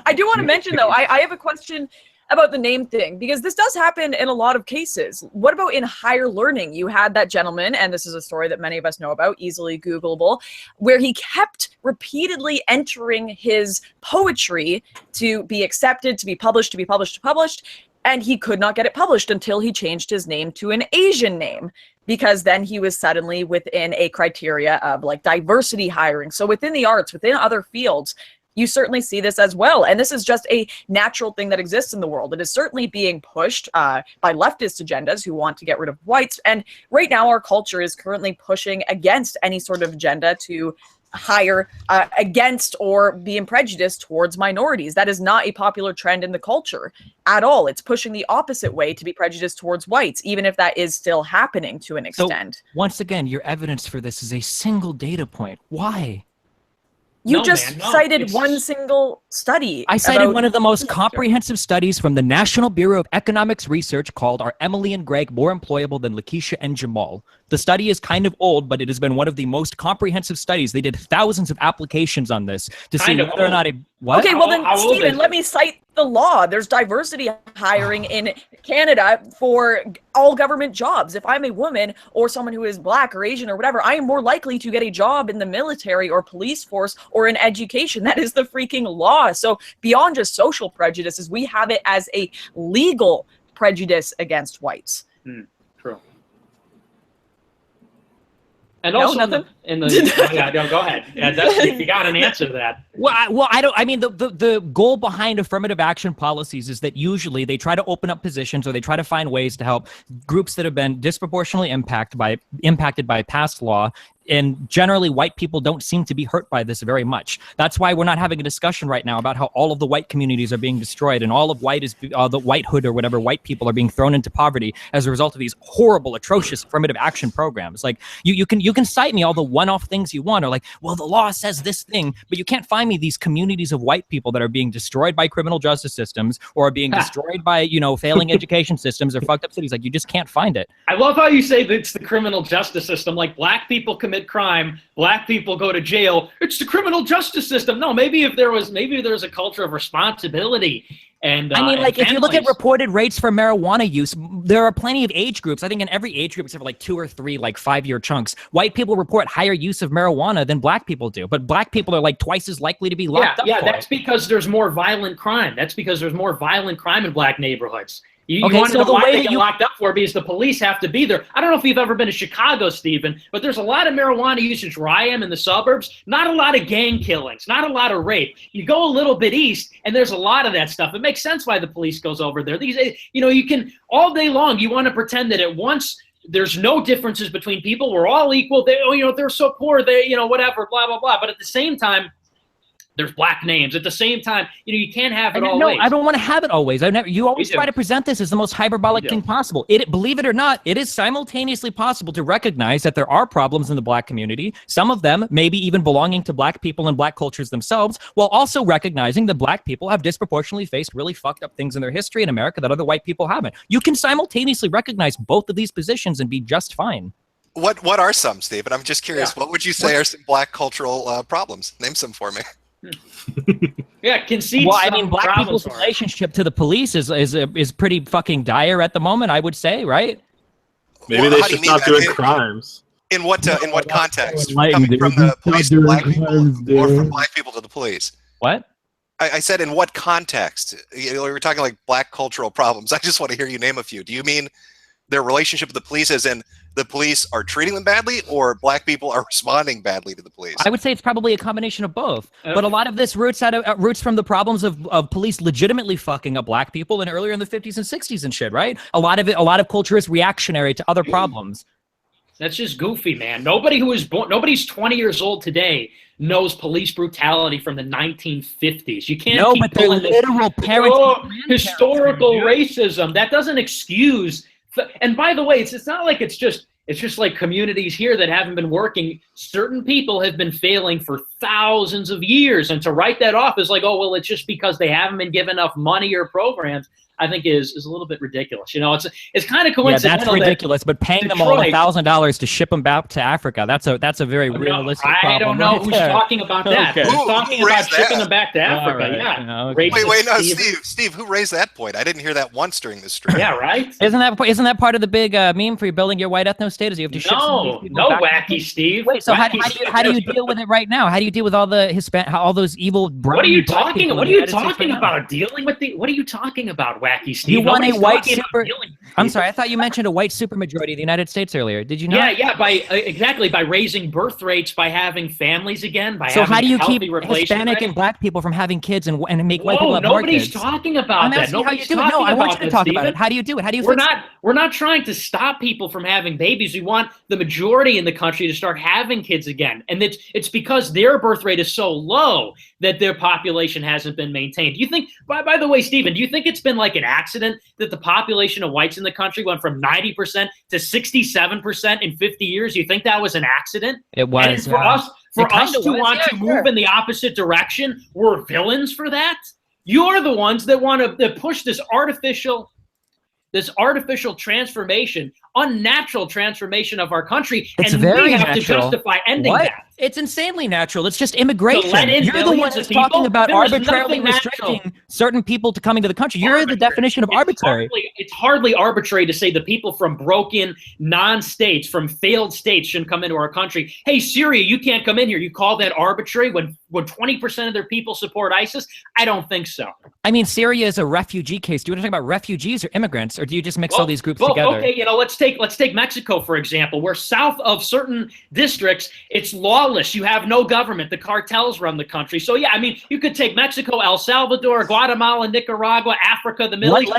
I do want to mention, though, I have a question about the name thing, because this does happen in a lot of cases. What about in higher learning? You had that gentleman, and this is a story that many of us know about, easily Googleable, where he kept repeatedly entering his poetry to be accepted, to be published, to be published, to be published. and he could not get it published until he changed his name to an Asian name, because then he was suddenly within a criteria of like diversity hiring. So within the arts, within other fields, you certainly see this as well. And this is just a natural thing that exists in the world. It is certainly being pushed by leftist agendas who want to get rid of whites. And right now, our culture is currently pushing against any sort of agenda to hire against or being prejudiced towards minorities. That is not a popular trend in the culture at all. It's pushing the opposite way to be prejudiced towards whites, even if that is still happening to an extent. So, once again, your evidence for this is a single data point. Why? You cited one single study. I cited one of the most comprehensive studies from the National Bureau of Economics Research called Are Emily and Greg More Employable Than Lakeisha and Jamal? The study is kind of old, but it has been one of the most comprehensive studies. They did thousands of applications on this to see whether or not it... What? Okay, well then, Stephen, let me cite the law. There's diversity hiring in Canada for all government jobs. If I'm a woman or someone who is black or Asian or whatever, I am more likely to get a job in the military or police force or in education. That is the freaking law. So beyond just social prejudices, we have it as a legal prejudice against whites. True. And also, in the yeah, no, go ahead. Yeah, you got an answer to that. Well, I don't. I mean, the goal behind affirmative action policies is that usually they try to open up positions or they try to find ways to help groups that have been disproportionately impacted by past law. And generally, white people don't seem to be hurt by this very much. That's why we're not having a discussion right now about how all of the white communities are being destroyed and all of the whitehood or whatever white people are being thrown into poverty as a result of these horrible, atrocious affirmative action programs. Like you can cite me all the one-off things you want, or like, well, the law says this thing, but you can't find me these communities of white people that are being destroyed by criminal justice systems or are being destroyed by failing education systems or fucked up cities. Like you just can't find it. I love how you say that it's the criminal justice system. Like black people commit crime, black people go to jail. It's the criminal justice system. No, maybe there's a culture of responsibility. And I mean, like, if you look at reported rates for marijuana use, there are plenty of age groups. I think in every age group, except for like 2 or 3, like 5-year chunks, white people report higher use of marijuana than black people do. But black people are like twice as likely to be locked up. Yeah, that's because there's more violent crime. That's because there's more violent crime in black neighborhoods. You want to know why they get locked up for? Because the police have to be there. I don't know if you've ever been to Chicago, Stephen, but there's a lot of marijuana usage where I am in the suburbs. Not a lot of gang killings, not a lot of rape. You go a little bit east, and there's a lot of that stuff. It makes sense why the police goes over there. You can all day long. You want to pretend that at once there's no differences between people. We're all equal. They're so poor. Whatever, blah blah blah. But at the same time, there's black names. At the same time, you can't have it always. No, I don't want to have it always. You always try to present this as the most hyperbolic thing possible. Believe it or not, it is simultaneously possible to recognize that there are problems in the black community, some of them maybe even belonging to black people and black cultures themselves, while also recognizing that black people have disproportionately faced really fucked up things in their history in America that other white people haven't. You can simultaneously recognize both of these positions and be just fine. What are some, Steve? And I'm just curious, what would you say are some black cultural problems? Name some for me. Concede. Well, I mean, black people's relationship to the police is pretty fucking dire at the moment, I would say, right? Maybe they should stop doing crimes. In what context? Coming from the police to black people, or from black people to the police? What? I said in what context? We were talking like black cultural problems. I just want to hear you name a few. Do you mean their relationship with the police as in the police are treating them badly, or black people are responding badly to the police? I would say it's probably a combination of both. But a lot of this roots from the problems of police legitimately fucking up black people and earlier in the 50s and 60s and shit, right? A lot of culture is reactionary to other problems. That's just goofy, man. Nobody's 20 years old today knows police brutality from the 1950s. You can't keep but they're literal parents. Historical racism. That doesn't excuse. And by the way, it's not like it's just like communities here that haven't been working. Certain people have been failing for thousands of years, and to write that off is like, oh well, it's just because they haven't been given enough money or programs. I think is a little bit ridiculous. It's kind of coincidental. Yeah, that's ridiculous. But paying them all $1,000 to ship them back to Africa, that's a very realistic problem. I don't know who's talking about that. Okay. Who's talking about shipping them back to Africa? Right. Yeah. Okay. Wait, no, Steve, who raised that point? I didn't hear that once during this stream. Yeah, right. Isn't that part of the big meme for you building your white ethno state? Is you have to ship some no wacky Steve. Wait, so how do you deal with it right now? How do you deal with all the all those evil? What are you talking about? Dealing with what are you talking about? wacky, Steve. You want a Nobody's white talking about super. killing I'm people. sorry, I thought you mentioned a white supermajority of the United States earlier. Did you not? Yeah, exactly by raising birth rates, by having families again, by So having how do you healthy keep replacement Hispanic rates. and black people from having kids and make white people Whoa, have more nobody's kids? talking about I'm that. asking how you Nobody's do it. talking No, I want about you to that, talk about Stephen. it. How do you do it? How do you We're fix it? not trying to stop people from having babies. We want the majority in the country to start having kids again. And it's because their birth rate is so low that their population hasn't been maintained. Do you think, by the way, Stephen, do you think it's been like an accident that the population of whites in the country went from 90% to 67% in 50 years? You think that was an accident? It was. And for us kinda to was, want yeah, to move in the opposite direction, we're villains for that? You're the ones that want to push this artificial transformation, unnatural transformation of our country, It's and very we have natural. to justify ending What? that. It's insanely natural. It's just immigration. To let in You're the millions one of that's people? talking about There is arbitrarily nothing natural. restricting certain people to coming to the country. You're the definition of arbitrary. It's hardly arbitrary to say the people from broken non-states, from failed states shouldn't come into our country. Hey, Syria, you can't come in here. You call that arbitrary when 20% of their people support ISIS? I don't think so. I mean, Syria is a refugee case. Do you want to talk about refugees or immigrants, or do you just mix all these groups together? Okay, let's take Mexico, for example, where south of certain districts, it's lawless. You have no government. The cartels run the country. So, yeah, I mean, you could take Mexico, El Salvador, Guatemala, Nicaragua, Africa, the Middle East.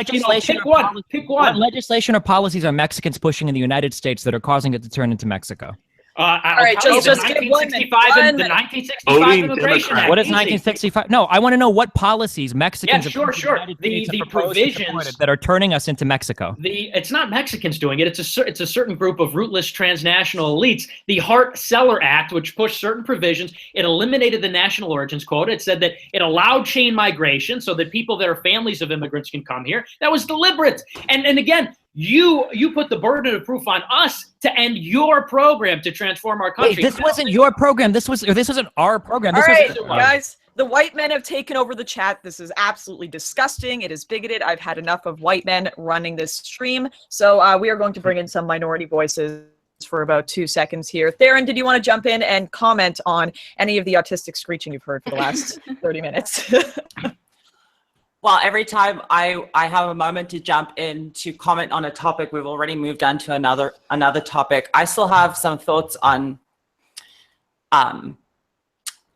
Pick one. What legislation or policies are Mexicans pushing in the United States that are causing it to turn into Mexico? All right, just get the 1965 immigration Act. What is Easy. 1965? No, I want to know what policies Mexicans Yeah, sure. The provisions that are turning us into Mexico. It's not Mexicans doing it. It's a certain group of rootless transnational elites. The Hart-Celler Act, which pushed certain provisions, it eliminated the national origins quota. It said that it allowed chain migration so that people that are families of immigrants can come here. That was deliberate. And again, you put the burden of proof on us to end your program to transform our country. Wait, this wasn't your program. This wasn't our program. All This right, was, guys. The white men have taken over the chat. This is absolutely disgusting. It is bigoted. I've had enough of white men running this stream. So we are going to bring in some minority voices for about 2 seconds here. Theron, did you want to jump in and comment on any of the autistic screeching you've heard for the last 30 minutes? Well, every time I have a moment to jump in to comment on a topic, we've already moved on to another topic. I still have some thoughts on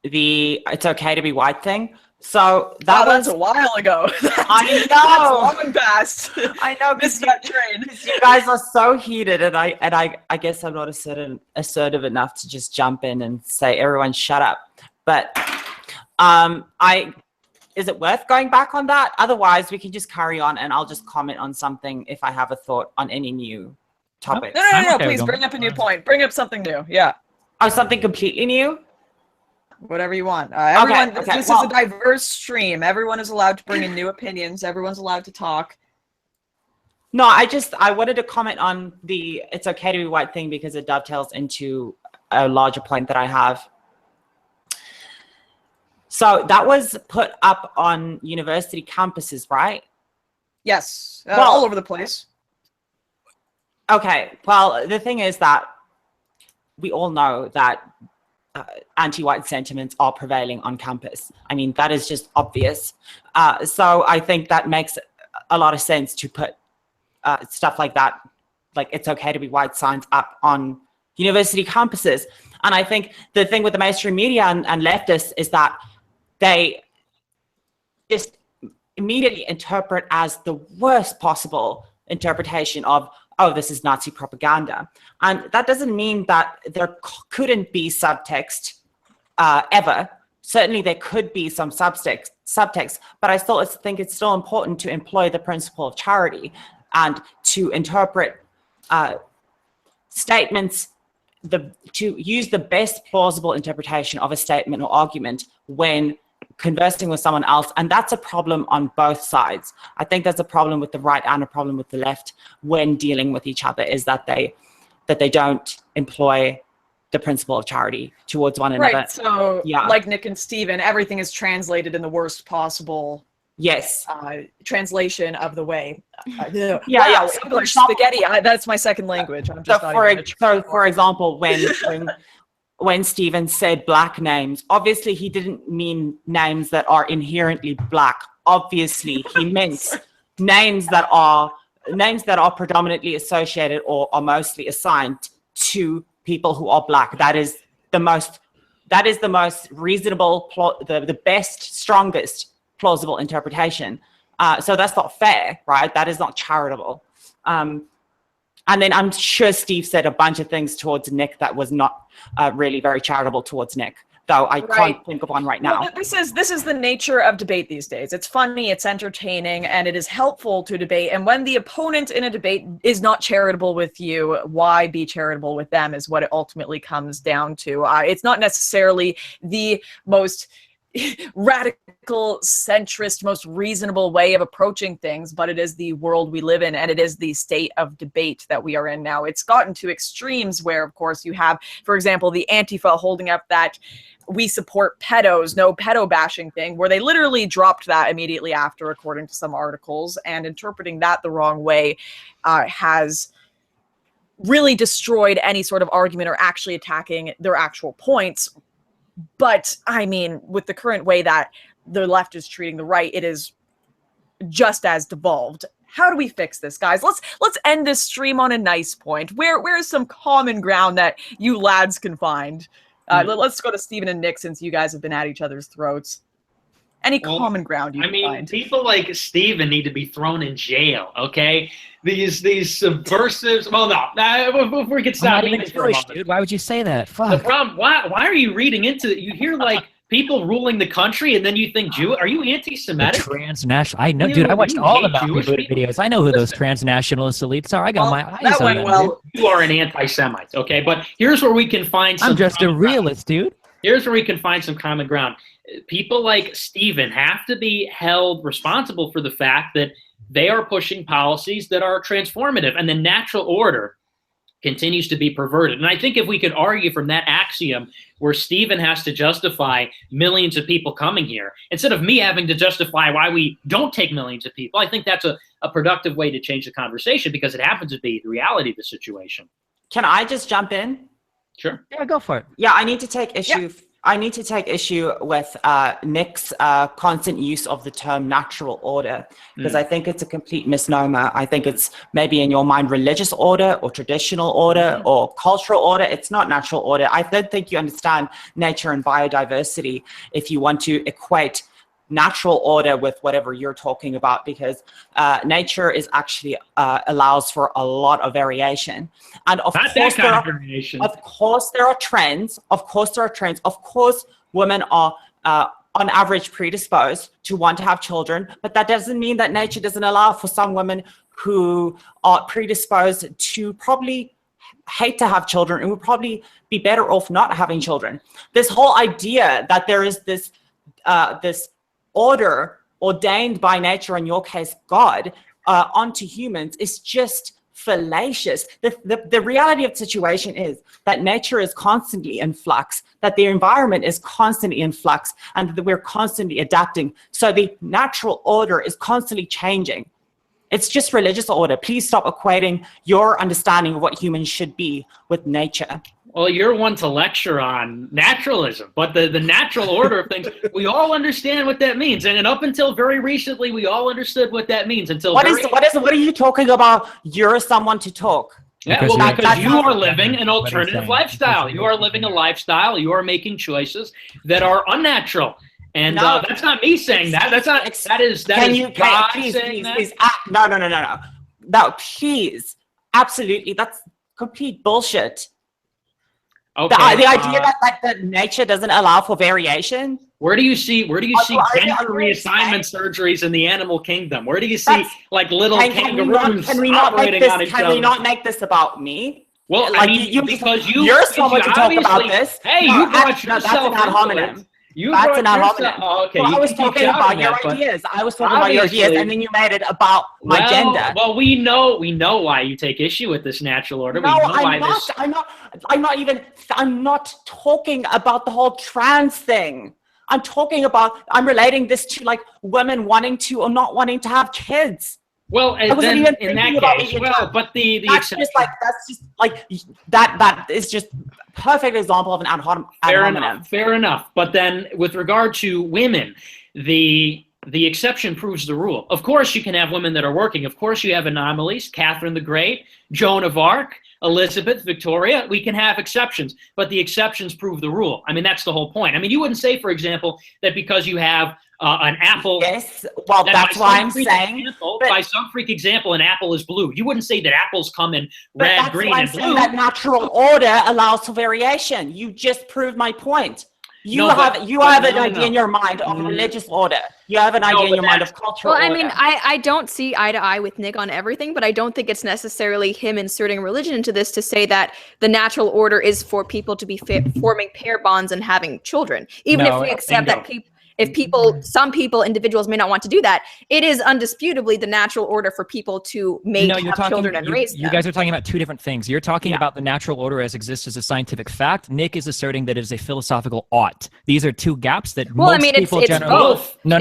the "it's okay to be white" thing. So that was a while ago. I know. That's long past. I know, Missed that train. You guys are so heated, and I guess I'm not assertive enough to just jump in and say, "Everyone, shut up." But is it worth going back on that? Otherwise, we can just carry on, and I'll just comment on something if I have a thought on any new topic. No, please bring up a new point. Bring up something new. Yeah. Oh, something completely new? Whatever you want. Everyone, okay. This is a diverse stream. Everyone is allowed to bring in new opinions. Everyone's allowed to talk. No, I wanted to comment on the "it's okay to be white" thing because it dovetails into a larger point that I have. So that was put up on university campuses, right? Yes, all over the place. Okay, well, the thing is that we all know that anti-white sentiments are prevailing on campus. I mean, that is just obvious. So I think that makes a lot of sense to put stuff like that, like "it's okay to be white" signs up on university campuses. And I think the thing with the mainstream media and leftists is that they just immediately interpret as the worst possible interpretation of, "oh, this is Nazi propaganda." And that doesn't mean that there couldn't be subtext ever. Certainly there could be some subtext, but I still think it's still important to employ the principle of charity and to interpret statements, to use the best plausible interpretation of a statement or argument when conversing with someone else. And that's a problem on both sides. I think there's a problem with the right and a problem with the left when dealing with each other, is that they don't employ the principle of charity towards one another. Right, so like Nick and Steven, everything is translated in the worst possible translation of the way. English spaghetti, that's my second language. I'm just for example, when Steven said black names, obviously he didn't mean names that are inherently black. Obviously he meant names that are predominantly associated or are mostly assigned to people who are Black. That is the most reasonable, the best, strongest plausible interpretation. So that's not fair, right? That is not charitable. And then I'm sure Steve said a bunch of things towards Nick that was not really very charitable towards Nick, though I can't think of one right now. Well, this is the nature of debate these days. It's funny, it's entertaining, and it is helpful to debate. And when the opponent in a debate is not charitable with you, why be charitable with them is what it ultimately comes down to. It's not necessarily the most radical, centrist, most reasonable way of approaching things, but it is the world we live in, and it is the state of debate that we are in now. It's gotten to extremes where, of course, you have, for example, the Antifa holding up that "we support pedos, no pedo bashing" thing, where they literally dropped that immediately after, according to some articles, and interpreting that the wrong way has really destroyed any sort of argument or actually attacking their actual points. But I mean, with the current way that the left is treating the right, it is just as devolved. How do we fix this, guys? Let's end this stream on a nice point. Where is some common ground that you lads can find? Let's go to Steven and Nick, since you guys have been at each other's throats. Any common ground you can find? People like Steven need to be thrown in jail, okay? These subversives. Well, no, we could stop. I'm not even Jewish, dude. Why would you say that? Fuck. The problem. Why are you reading into it? You hear like people ruling the country, and then you think Jew. Are you anti-Semitic? Transnational. I know, dude. I watched all the Jewish videos. I know who those transnationalist elites are. I got my eyes on them. Well, you are an anti-Semite, okay? But here's where we can find some. I'm just a realist, dude. Here's where we can find some common ground. People like Steven have to be held responsible for the fact that they are pushing policies that are transformative, and the natural order continues to be perverted. And I think if we could argue from that axiom where Steven has to justify millions of people coming here, instead of me having to justify why we don't take millions of people, I think that's a productive way to change the conversation, because it happens to be the reality of the situation. Can I just jump in? Sure. Yeah, go for it. Yeah, I need to take issue. Yeah. I need to take issue with Nick's constant use of the term natural order, because I think it's a complete misnomer. I think it's maybe in your mind religious order or traditional order or cultural order. It's not natural order. I don't think you understand nature and biodiversity if you want to equate natural order with whatever you're talking about, because nature is actually allows for a lot of variation, and of course there are trends. Of course, women are on average predisposed to want to have children, but that doesn't mean that nature doesn't allow for some women who are predisposed to probably hate to have children and would probably be better off not having children. This whole idea that there is this order ordained by nature, in your case God, onto humans is just fallacious. The reality of the situation is that nature is constantly in flux, that the environment is constantly in flux, and that we're constantly adapting. So the natural order is constantly changing. It's just religious order. Please stop equating your understanding of what humans should be with nature. Well, you're one to lecture on naturalism, but the natural order of things, we all understand what that means. And up until very recently, we all understood what that means. What are you talking about? You're someone to talk. Yeah, because you are living an alternative lifestyle. You are living a lifestyle. You are making choices that are unnatural. And that's not me saying that. That is God saying that. Please, no, please. Absolutely. That's complete bullshit. Okay. The idea that nature doesn't allow for variation. Where do you see gender reassignment surgeries in the animal kingdom? Where do you see little kangaroos operating on each other? Can we not make this about me? Well, you're someone to talk about this. Hey, you brought yourself into it. That's an ad hominem. Okay, I was talking about your ideas. And then you made it about my gender. Well, we know why you take issue with this natural order. No, I'm not talking about the whole trans thing. I'm relating this to women wanting to or not wanting to have kids. Well, then in that case, that is just perfect example of an ad hominem. Fair enough. But then with regard to women, the the exception proves the rule. Of course, you can have women that are working. Of course, you have anomalies. Catherine the Great, Joan of Arc, Elizabeth, Victoria. We can have exceptions, but the exceptions prove the rule. I mean, that's the whole point. I mean, you wouldn't say, for example, that because you have an apple. Yes, well, that's why I'm saying. By some freak example, an apple is blue. You wouldn't say that apples come in red, green, and blue. That natural order allows for variation. You just proved my point. You have an idea in your mind of religious order. You have an idea in your mind of cultural order. Well, I mean, I don't see eye to eye with Nick on everything, but I don't think it's necessarily him inserting religion into this to say that the natural order is for people to be forming pair bonds and having children. Even if we accept that some individuals may not want to do that, it is undisputably the natural order for people to have children and raise them. You guys are talking about two different things. You're talking about the natural order as exists as a scientific fact. Nick is asserting that it is a philosophical ought. These are two gaps that most people generally... Both. No,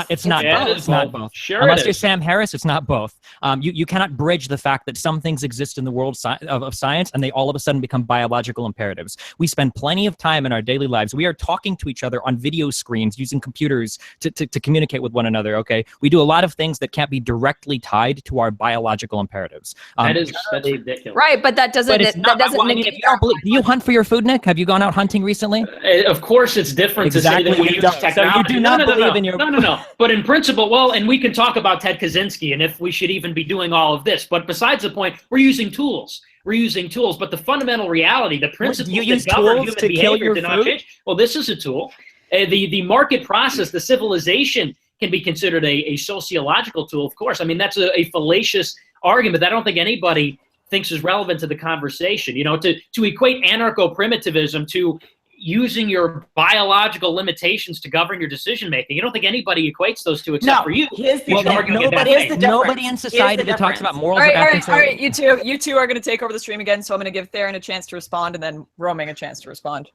it's not both. It's not both. Sure Unless you're Sam Harris, it's not both. You cannot bridge the fact that some things exist in the world of science and they all of a sudden become biological imperatives. We spend plenty of time in our daily lives. We are talking to each other on video screens using computers to communicate with one another, okay? We do a lot of things that can't be directly tied to our biological imperatives. That's ridiculous. Right, but that doesn't do you hunt for your food, Nick? Have you gone out hunting recently? Of course it's different to say that we use technology. So you do not believe in your... No. But in principle, well, and we can talk about Ted Kaczynski and if we should even be doing all of this, but besides the point, we're using tools. But the fundamental reality, the principles that govern human behavior do not change. Well, this is a tool. The market process, the civilization can be considered a sociological tool, of course. I mean, that's a fallacious argument that I don't think anybody thinks is relevant to the conversation. You know, to equate anarcho-primitivism to using your biological limitations to govern your decision-making. I don't think anybody equates those two except for you. Nobody in society that talks about morals. All right, you two are going to take over the stream again, so I'm going to give Theron a chance to respond and then Roaming a chance to respond.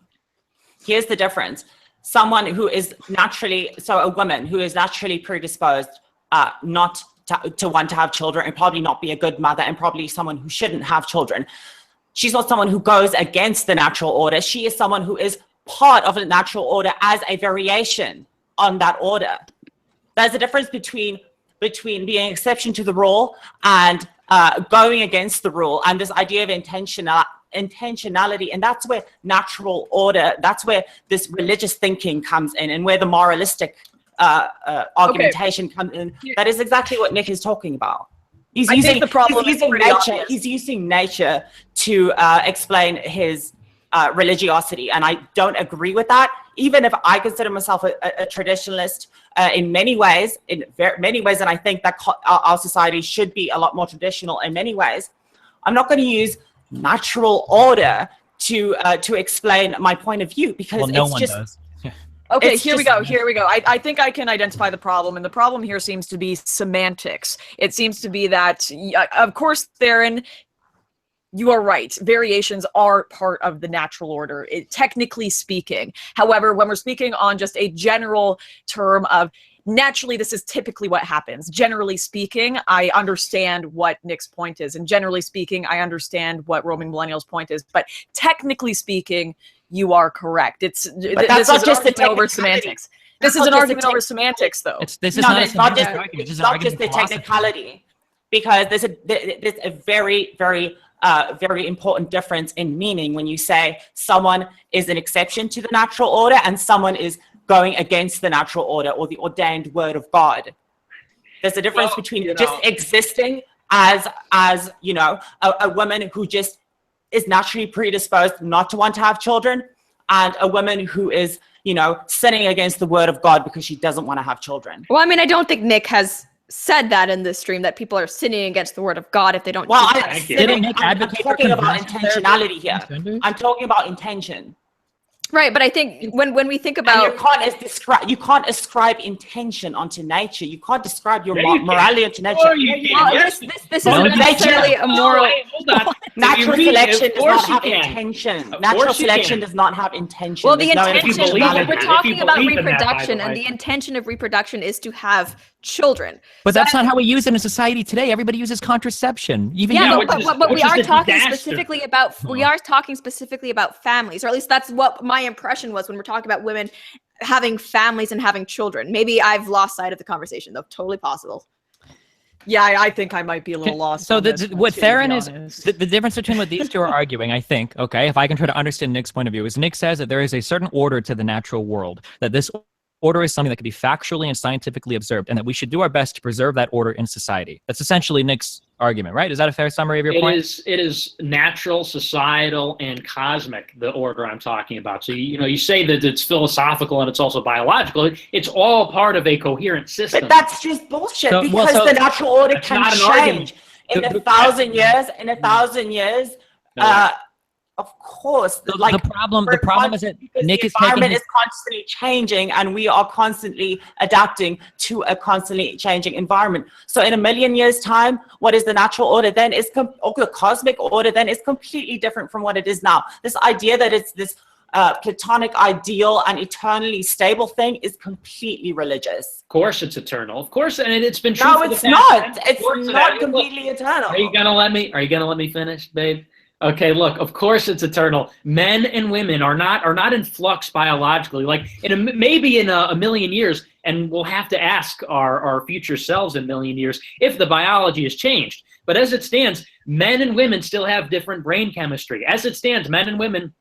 Here's the difference. Someone who is a woman who is naturally predisposed not to want to have children and probably not be a good mother and probably someone who shouldn't have children. She's not someone who goes against the natural order. She is someone who is part of the natural order as a variation on that order. There's a difference between being an exception to the rule and going against the rule, and this idea of intentionality, and that's where natural order, that's where this religious thinking comes in and where the moralistic argumentation comes in. That is exactly what Nick is talking about. He's using nature to explain his religiosity, and I don't agree with that. Even if I consider myself a traditionalist in many ways, and I think that our society should be a lot more traditional in many ways, I'm not going to use natural order to explain my point of view because does. Okay, here we go. I think I can identify the problem, and the problem here seems to be semantics. It seems to be that, of course, Theron, you are right. Variations are part of the natural order, technically speaking. However, when we're speaking on just a general term of naturally, this is typically what happens. Generally speaking, I understand what Nick's point is, and generally speaking, I understand what Roaming Millennial's point is. But technically speaking, you are correct. This is an argument over semantics. This is an argument over semantics, though. It's not just the technicality, because there's a very, very, very important difference in meaning when you say someone is an exception to the natural order and someone is going against the natural order or the ordained word of God. There's a difference between just existing as a woman who just is naturally predisposed not to want to have children, and a woman who is, sinning against the word of God because she doesn't want to have children. Well, I mean, I don't think Nick has said that in this stream, that people are sinning against the word of God if they don't. Well, I'm talking about intentionality here. I'm talking about intention. Right, but I think when we think about, and you can't ascribe intention onto nature. You can't describe your morality onto nature. This isn't necessarily a moral. Natural selection does not have intention. Natural selection does not have intention. Well, the intention, we're talking about reproduction, and the intention of reproduction is to have children. But that's not how we use it in society today. Everybody uses contraception. But we are talking specifically about families, or at least that's what my impression was when we're talking about women having families and having children. Maybe I've lost sight of the conversation, though. Totally possible. Yeah, I think I might be a little lost. So on this one what too, Theron to be is, honest. the difference between what these two are arguing, I think, okay, if I can try to understand Nick's point of view, is Nick says that there is a certain order to the natural world, that this order is something that can be factually and scientifically observed, and that we should do our best to preserve that order in society. That's essentially Nick's argument, right? Is that a fair summary of your point? It is natural, societal, and cosmic, the order I'm talking about. So, you say that it's philosophical and it's also biological. It's all part of a coherent system. But that's just bullshit So- because well, so- the natural order That's can not an argument. change in a thousand years. No. Of course, The problem is that because Nick the is taking environment his- is constantly changing, and we are constantly adapting to a constantly changing environment. So, in a million years' time, what is the natural order then? Or the cosmic order then is completely different from what it is now. This idea that it's this platonic ideal and eternally stable thing is completely religious. Of course, it's eternal. Of course, and it's been true. No, for the it's past not. 10 It's years. not completely eternal. Are you gonna let me finish, babe? Okay, look, of course it's eternal. Men and women are not in flux biologically. Like maybe in a million years, and we'll have to ask our future selves in a million years if the biology has changed. But as it stands, men and women still have different brain chemistry. As it stands, men and women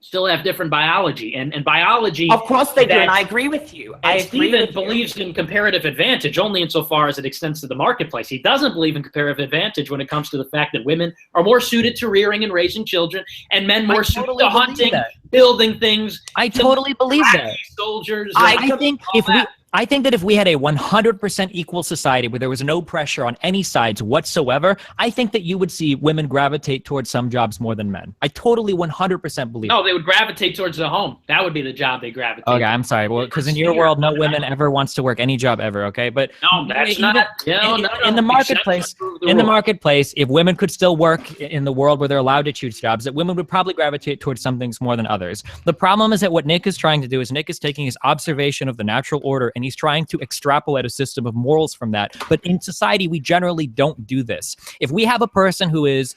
still have different biology, and biology. Of course they do, and I agree with you. I agree Stephen with you. believes in comparative advantage only insofar as it extends to the marketplace. He doesn't believe in comparative advantage when it comes to the fact that women are more suited to rearing and raising children, and men more suited totally to believe hunting, that. building things. I totally believe that. Soldiers. I think that if we had a 100% equal society where there was no pressure on any sides whatsoever, I think that you would see women gravitate towards some jobs more than men. I totally 100% believe No, they would gravitate towards the home. That would be the job they gravitate. Okay, I'm sorry. Well, because in your world, no women ever wants to work any job ever. Okay, but No, that's even- not. in the marketplace, if women could still work in the world where they're allowed to choose jobs, that women would probably gravitate towards some things more than others. The problem is that what Nick is trying to do is Nick is taking his observation of the natural order and he's trying to extrapolate a system of morals from that. But in society, we generally don't do this. If we have a person who is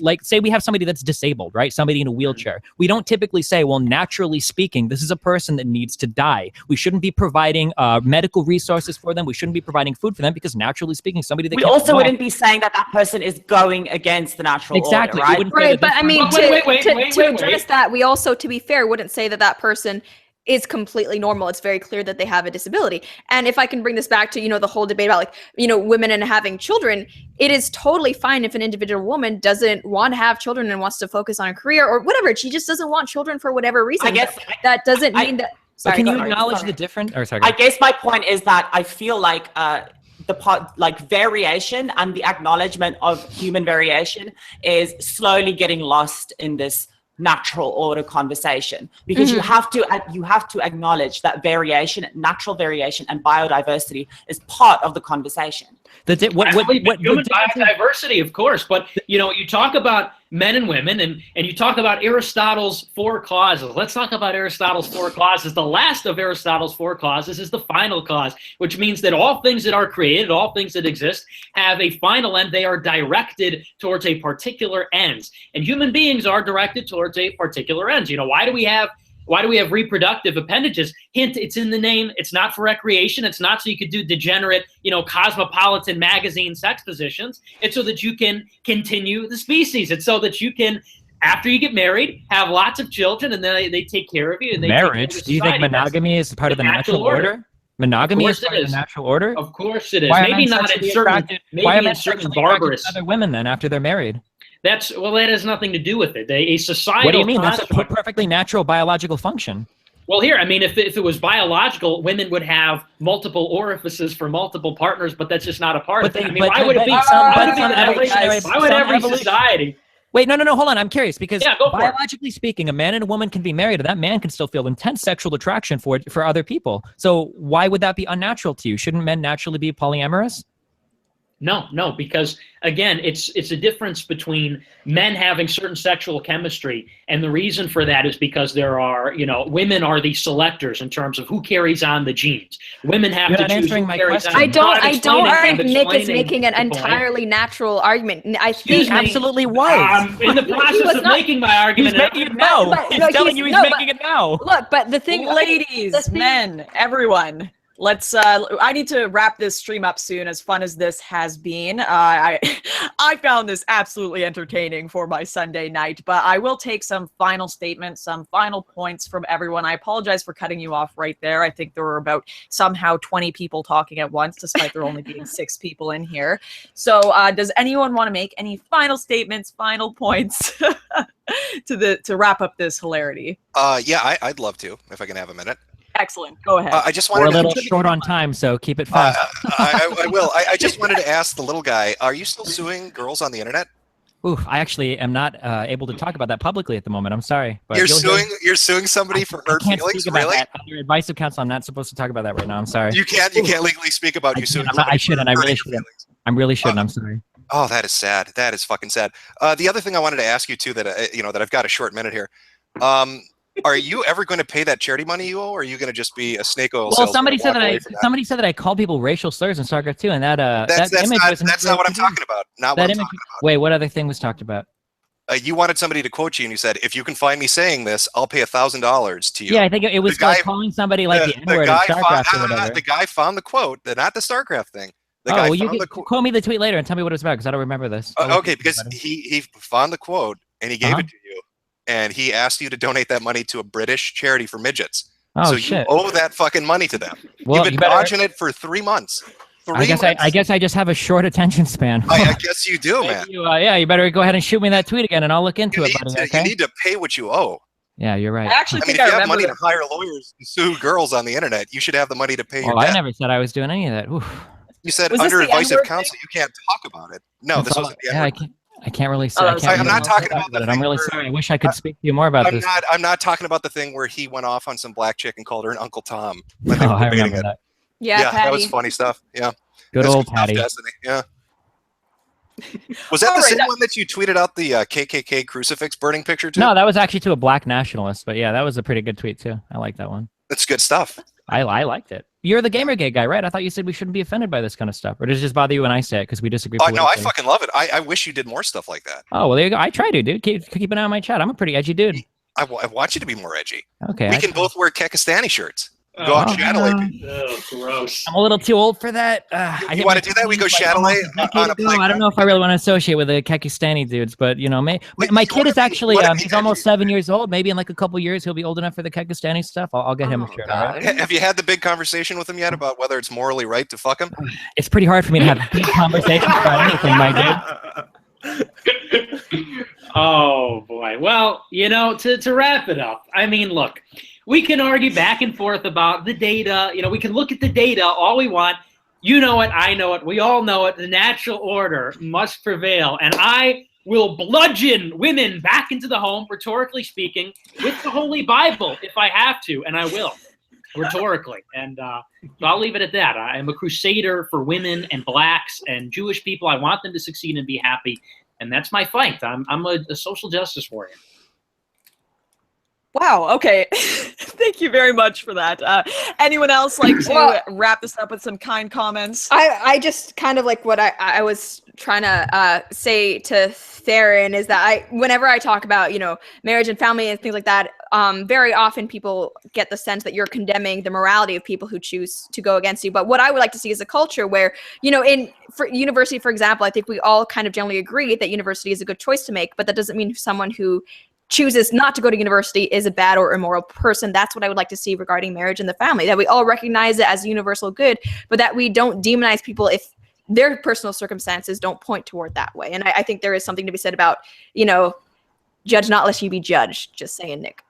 like, say we have somebody that's disabled, right? Somebody in a wheelchair. We don't typically say, well, naturally speaking, this is a person that needs to die. We shouldn't be providing medical resources for them. We shouldn't be providing food for them because naturally speaking, somebody that We can't also walk- wouldn't be saying that that person is going against the natural Exactly. order, We right? wouldn't say Right, that but this I mean, Wait, to address that, we also, to be fair, wouldn't say that that person is completely normal. It's very clear that they have a disability. And if I can bring this back to, the whole debate about women and having children, it is totally fine if an individual woman doesn't want to have children and wants to focus on a career or whatever. She just doesn't want children for whatever reason. I guess that doesn't mean that. But Sorry, can you sorry. acknowledge the difference? Or sorry, I guess my point is that I feel like variation and the acknowledgement of human variation is slowly getting lost in this natural order conversation because you have to acknowledge that variation, natural variation, and biodiversity is part of the conversation. Human biodiversity, of course, but you talk about men and women, and you talk about Aristotle's four causes. Let's talk about Aristotle's four causes. The last of Aristotle's four causes is the final cause, which means that all things that are created, all things that exist, have a final end. They are directed towards a particular ends, and human beings are directed towards a particular ends. Why do we have reproductive appendages? Hint, it's in the name. It's not for recreation. It's not so you could do degenerate, cosmopolitan magazine sex positions. It's so that you can continue the species. It's so that you can, after you get married, have lots of children, and then they take care of you. And marriage? Do you think monogamy is part of the natural order? Monogamy is part of the natural order? Of course it is. Why are Maybe men not in sexually certain, attracted- maybe why are in men certain sexually attracted barbarous. to other women then after they're married? That has nothing to do with it. A societal. What do you mean? That's a construct. perfectly natural biological function. Well, here, if it was biological, women would have multiple orifices for multiple partners, but that's just not a part of it. Why would it be? Why would every society? Wait, no, hold on. I'm curious because Yeah, go for it. biologically speaking, a man and a woman can be married, and that man can still feel intense sexual attraction for other people. So why would that be unnatural to you? Shouldn't men naturally be polyamorous? No, because again, it's a difference between men having certain sexual chemistry, and the reason for that is because there are, women are the selectors in terms of who carries on the genes. Women have You're to not choose answering who my carries question. on. I don't think I'm Nick is explaining making an the point. entirely natural argument. I Excuse think me. Absolutely was. I'm in the process of making my argument. He's making it now. but- He's no, telling he's- you he's no, making it now. Look, but the thing, Ladies, men, everyone, let's I need to wrap this stream up soon. As fun as this has been, I found this absolutely entertaining for my Sunday night, but I will take some final statements, some final points from everyone. I apologize for cutting you off right there. I think there were about somehow 20 people talking at once, despite there only being 6 people in here. So does anyone want to make any final statements, final points to wrap up this hilarity? Yeah, I'd love to, if I can have a minute. Excellent. Go ahead. I just wanted We're a to little short on time, so keep it fast. I will. I just wanted to ask the little guy, are you still suing girls on the internet? Ooh, I actually am not able to talk about that publicly at the moment. I'm sorry. But You're suing somebody for hurt I can't feelings? speak about Really? that. Under advice of counsel, I'm not supposed to talk about that right now. I'm sorry. You can't legally speak about you suing somebody. I shouldn't. I for really hurting shouldn't. feelings. I really shouldn't. I'm sorry. Oh, that is sad. That is fucking sad. The other thing I wanted to ask you too, that that I've got a short minute here. Are you ever going to pay that charity money you owe, or are you going to just be a snake oil Well, salesman somebody and said walk that away from that? somebody said that I called people racial slurs in StarCraft 2, and that image was that's not what I'm talking about. Not what I'm talking about. Wait, what other thing was talked about? You wanted somebody to quote you, and you said, "If you can find me saying this, I'll pay $1,000 to you." Yeah, I think it was The guy- calling somebody like the N-word in guy StarCraft or whatever. the guy found the quote, not the StarCraft thing. The Oh, guy well, you found can the quote. quote me the tweet later and tell me what it was about, because I don't remember this. Okay, because he found the quote and he gave it to you, and he asked you to donate that money to a British charity for midgets. Oh, So shit. you owe that fucking money to them. Well, You've been dodging it for 3 months. I guess I just have a short attention span. I guess you do, man. Yeah, you better go ahead and shoot me that tweet again, and I'll look into it, buddy. Okay? You need to pay what you owe. Yeah, you're right. I actually I mean, think if I you have remember money that. to hire lawyers to sue girls on the internet, you should have the money to pay your Oh, I debt. never said I was doing any of that. Oof. You said Was this under the advice of N-word counsel, thing? you can't talk about it. No, That's this all- wasn't the yeah, N-word. I can't really say. Oh, I can't I'm not talking about the it. I'm thing really where- sorry. I wish I could speak to you more about this. I'm not talking about the thing where he went off on some black chick and called her an Uncle Tom when they Oh, were I debating remember it. that. Yeah, that was Patty. funny stuff. Yeah. Good That's old good stuff, Patty. Destiny. Yeah. Was that All the right, same that- one that you tweeted out the KKK crucifix burning picture to? No, that was actually to a black nationalist, but yeah, that was a pretty good tweet too. I like that one. That's good stuff. I liked it. You're the Gamergate guy, right? I thought you said we shouldn't be offended by this kind of stuff, or does it just bother you when I say it because we disagree? Oh, no, I politically? fucking love it. I wish you did more stuff like that. Oh well, there you go. I try to, dude. Keep an eye on my chat. I'm a pretty edgy dude. I want you to be more edgy. Okay. We I can try. both wear Kekistani shirts. Go out shadowing. Oh, gross. I'm a little too old for that. I You did want my to do that? We go 20s, like, Shadowlay almost a decade on a ago. playground. I don't know if I really want to associate with the Kekistani dudes, but you know, Wait, my you kid wanna is be- actually wanna be he's almost edgy. 7 years old. Maybe in like a couple years he'll be old enough for the Kekistani stuff. I'll get him a shirt. All right? Have you had the big conversation with him yet about whether it's morally right to fuck him? It's pretty hard for me to have big conversations about anything, my dude. Oh boy. Well, to wrap it up, I mean, look, we can argue back and forth about the data. We can look at the data all we want. You know it, I know it, we all know it. The natural order must prevail. And I will bludgeon women back into the home, rhetorically speaking, with the Holy Bible if I have to, and I will, rhetorically. And so I'll leave it at that. I am a crusader for women and blacks and Jewish people. I want them to succeed and be happy. And that's my fight. I'm a social justice warrior. Wow. Okay. Thank you very much for that. Anyone else like to Well- wrap this up with some kind comments? I just kind of like what I was trying to say to Theron is that whenever I talk about, marriage and family and things like that, very often people get the sense that you're condemning the morality of people who choose to go against you. But what I would like to see is a culture where, for university, for example, I think we all kind of generally agree that university is a good choice to make, but that doesn't mean someone who chooses not to go to university is a bad or immoral person. That's what I would like to see regarding marriage and the family, that we all recognize it as a universal good, but that we don't demonize people if their personal circumstances don't point toward that way. And I think there is something to be said about, judge not lest you be judged. Just saying, Nick.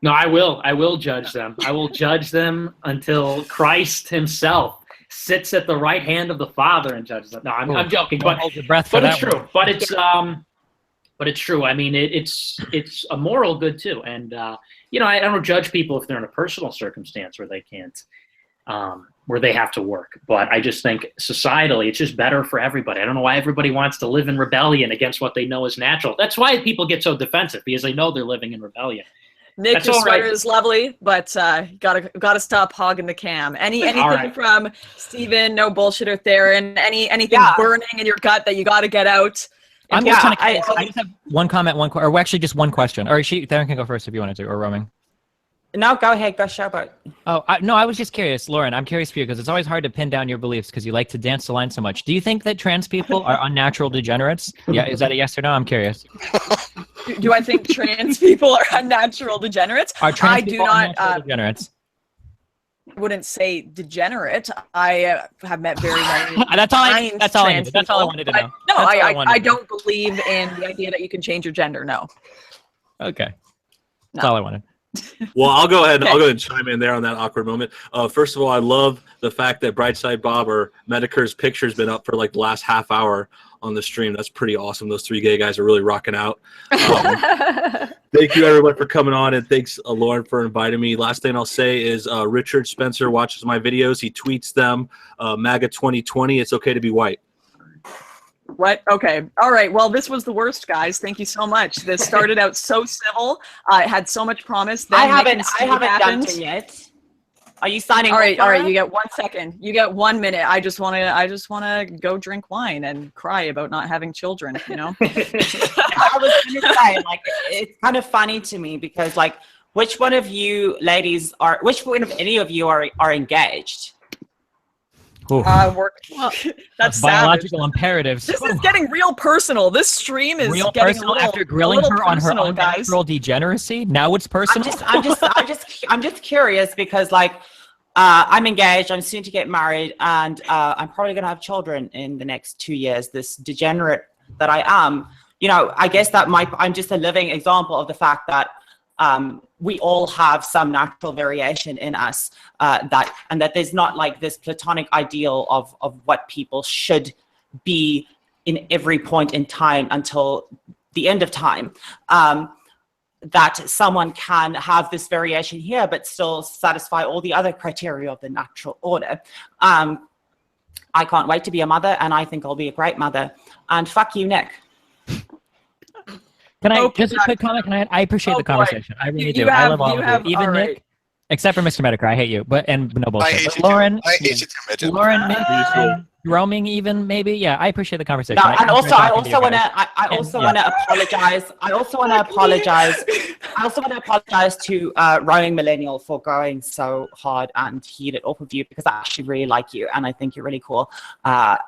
No, I will judge them. I will judge them until Christ himself sits at the right hand of the Father and judges them. No, I'm joking, Don't but hold your breath for it's that true. one. But it's true. I mean, it's a moral good too. And I don't judge people if they're in a personal circumstance where they can't where they have to work. But I just think societally, it's just better for everybody. I don't know why everybody wants to live in rebellion against what they know is natural. That's why people get so defensive, because they know they're living in rebellion. Nick, That's your all sweater right. is lovely, but gotta stop hogging the cam. Anything right. from Steven, No Bullshit, or Theron? Anything Yeah. burning in your gut that you gotta get out? I'm Yeah, just kind of I- curious. I just have one comment, or actually just one question. Or Theron can go first if you wanted to, or roaming. No, go ahead, go Showboat. Oh, no, I was just curious, Lauren. I'm curious for you because it's always hard to pin down your beliefs because you like to dance the line so much. Do you think that trans people are unnatural degenerates? Yeah, is that a yes or no? I'm curious. Do I think trans people are unnatural degenerates? Are trans I do people not. unnatural degenerates? Wouldn't say degenerate. I have met very many. That's all I kind That's all I trans needed. That's all I people, wanted to but know. No, That's all I wanted I to know. don't believe in the idea that you can change your gender. No. Okay. That's No. all I wanted. Well, I'll go ahead. Okay. I'll go ahead and chime in there on that awkward moment. First of all, I love the fact that Brightside Bob or Medicare's picture's been up for like the last half hour on the stream. That's pretty awesome. Those three gay guys are really rocking out. Thank you, everyone, for coming on, and thanks, Lauren, for inviting me. Last thing I'll say is Richard Spencer watches my videos. He tweets them, MAGA 2020. It's okay to be white. What? Okay. All right. Well, this was the worst, guys. Thank you so much. This started out so civil. It had so much promise. Then I Nick haven't and Steve done happened. it yet. Are you signing All off, right. All right. Laura? You get 1 second. You get 1 minute. I just want to go drink wine and cry about not having children. You know. I was gonna say, like, it's kind of funny to me because, like, which one of you ladies are? Which one of any of you are engaged? Ooh. That's biological savage. imperatives. This is getting real personal. This stream is Real getting personal a little, after grilling a little her on her personal, guys. unnatural degeneracy. Now it's personal. I'm just curious because, like, I'm engaged. I'm soon to get married, and I'm probably gonna have children in the next 2 years. This degenerate that I am, you know, I guess that I'm just a living example of the fact that we all have some natural variation in us, that there's not like this platonic ideal of what people should be in every point in time until the end of time. That someone can have this variation here, but still satisfy all the other criteria of the natural order. I can't wait to be a mother, and I think I'll be a great mother. And fuck you, Nick. Can I Okay. just a quick comment? I appreciate the boy. conversation. I really You do. have- I love all you of have- you. Even all Nick, right. except for Mr. Medicare. I hate you. And no I bullshit. hate But you Lauren, too. I hate you too, midget. Lauren, Nick, Cool. roaming, even maybe. Yeah, I appreciate the conversation. No, and also, I also want to. I And, also yeah. want to apologize. I also want to apologize. I also want to apologize to Roaming Millennial for going so hard and heated off of you because I actually really like you and I think you're really cool.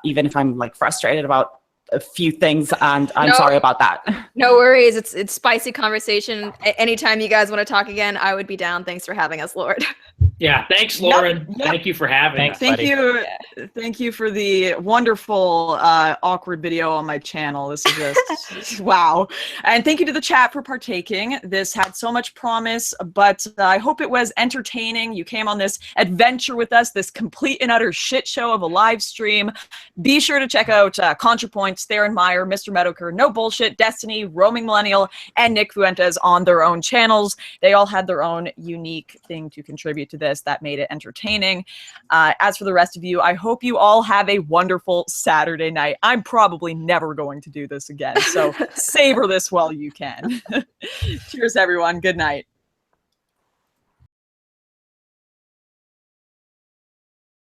Even if I'm like frustrated about a few things, and I'm No. sorry about that. No worries. It's spicy conversation. Anytime you guys want to talk again, I would be down. Thanks for having us, Lord. Yeah, thanks, Lauren. Yep. Thank you for having Thanks. us. Thank buddy. you. Thank you for the wonderful awkward video on my channel. This is just wow. And thank you to the chat for partaking. This had so much promise, but I hope it was entertaining. You came on this adventure with us, this complete and utter shit show of a live stream. Be sure to check out ContraPoints, Theron Meyer, Mr. Medoker, No Bullshit, Destiny, Roaming Millennial, and Nick Fuentes on their own channels. They all had their own unique thing to contribute to this that made it entertaining. As for the rest of you, I hope you all have a wonderful Saturday night. I'm probably never going to do this again, so savor this while you can. Cheers, everyone. Good night.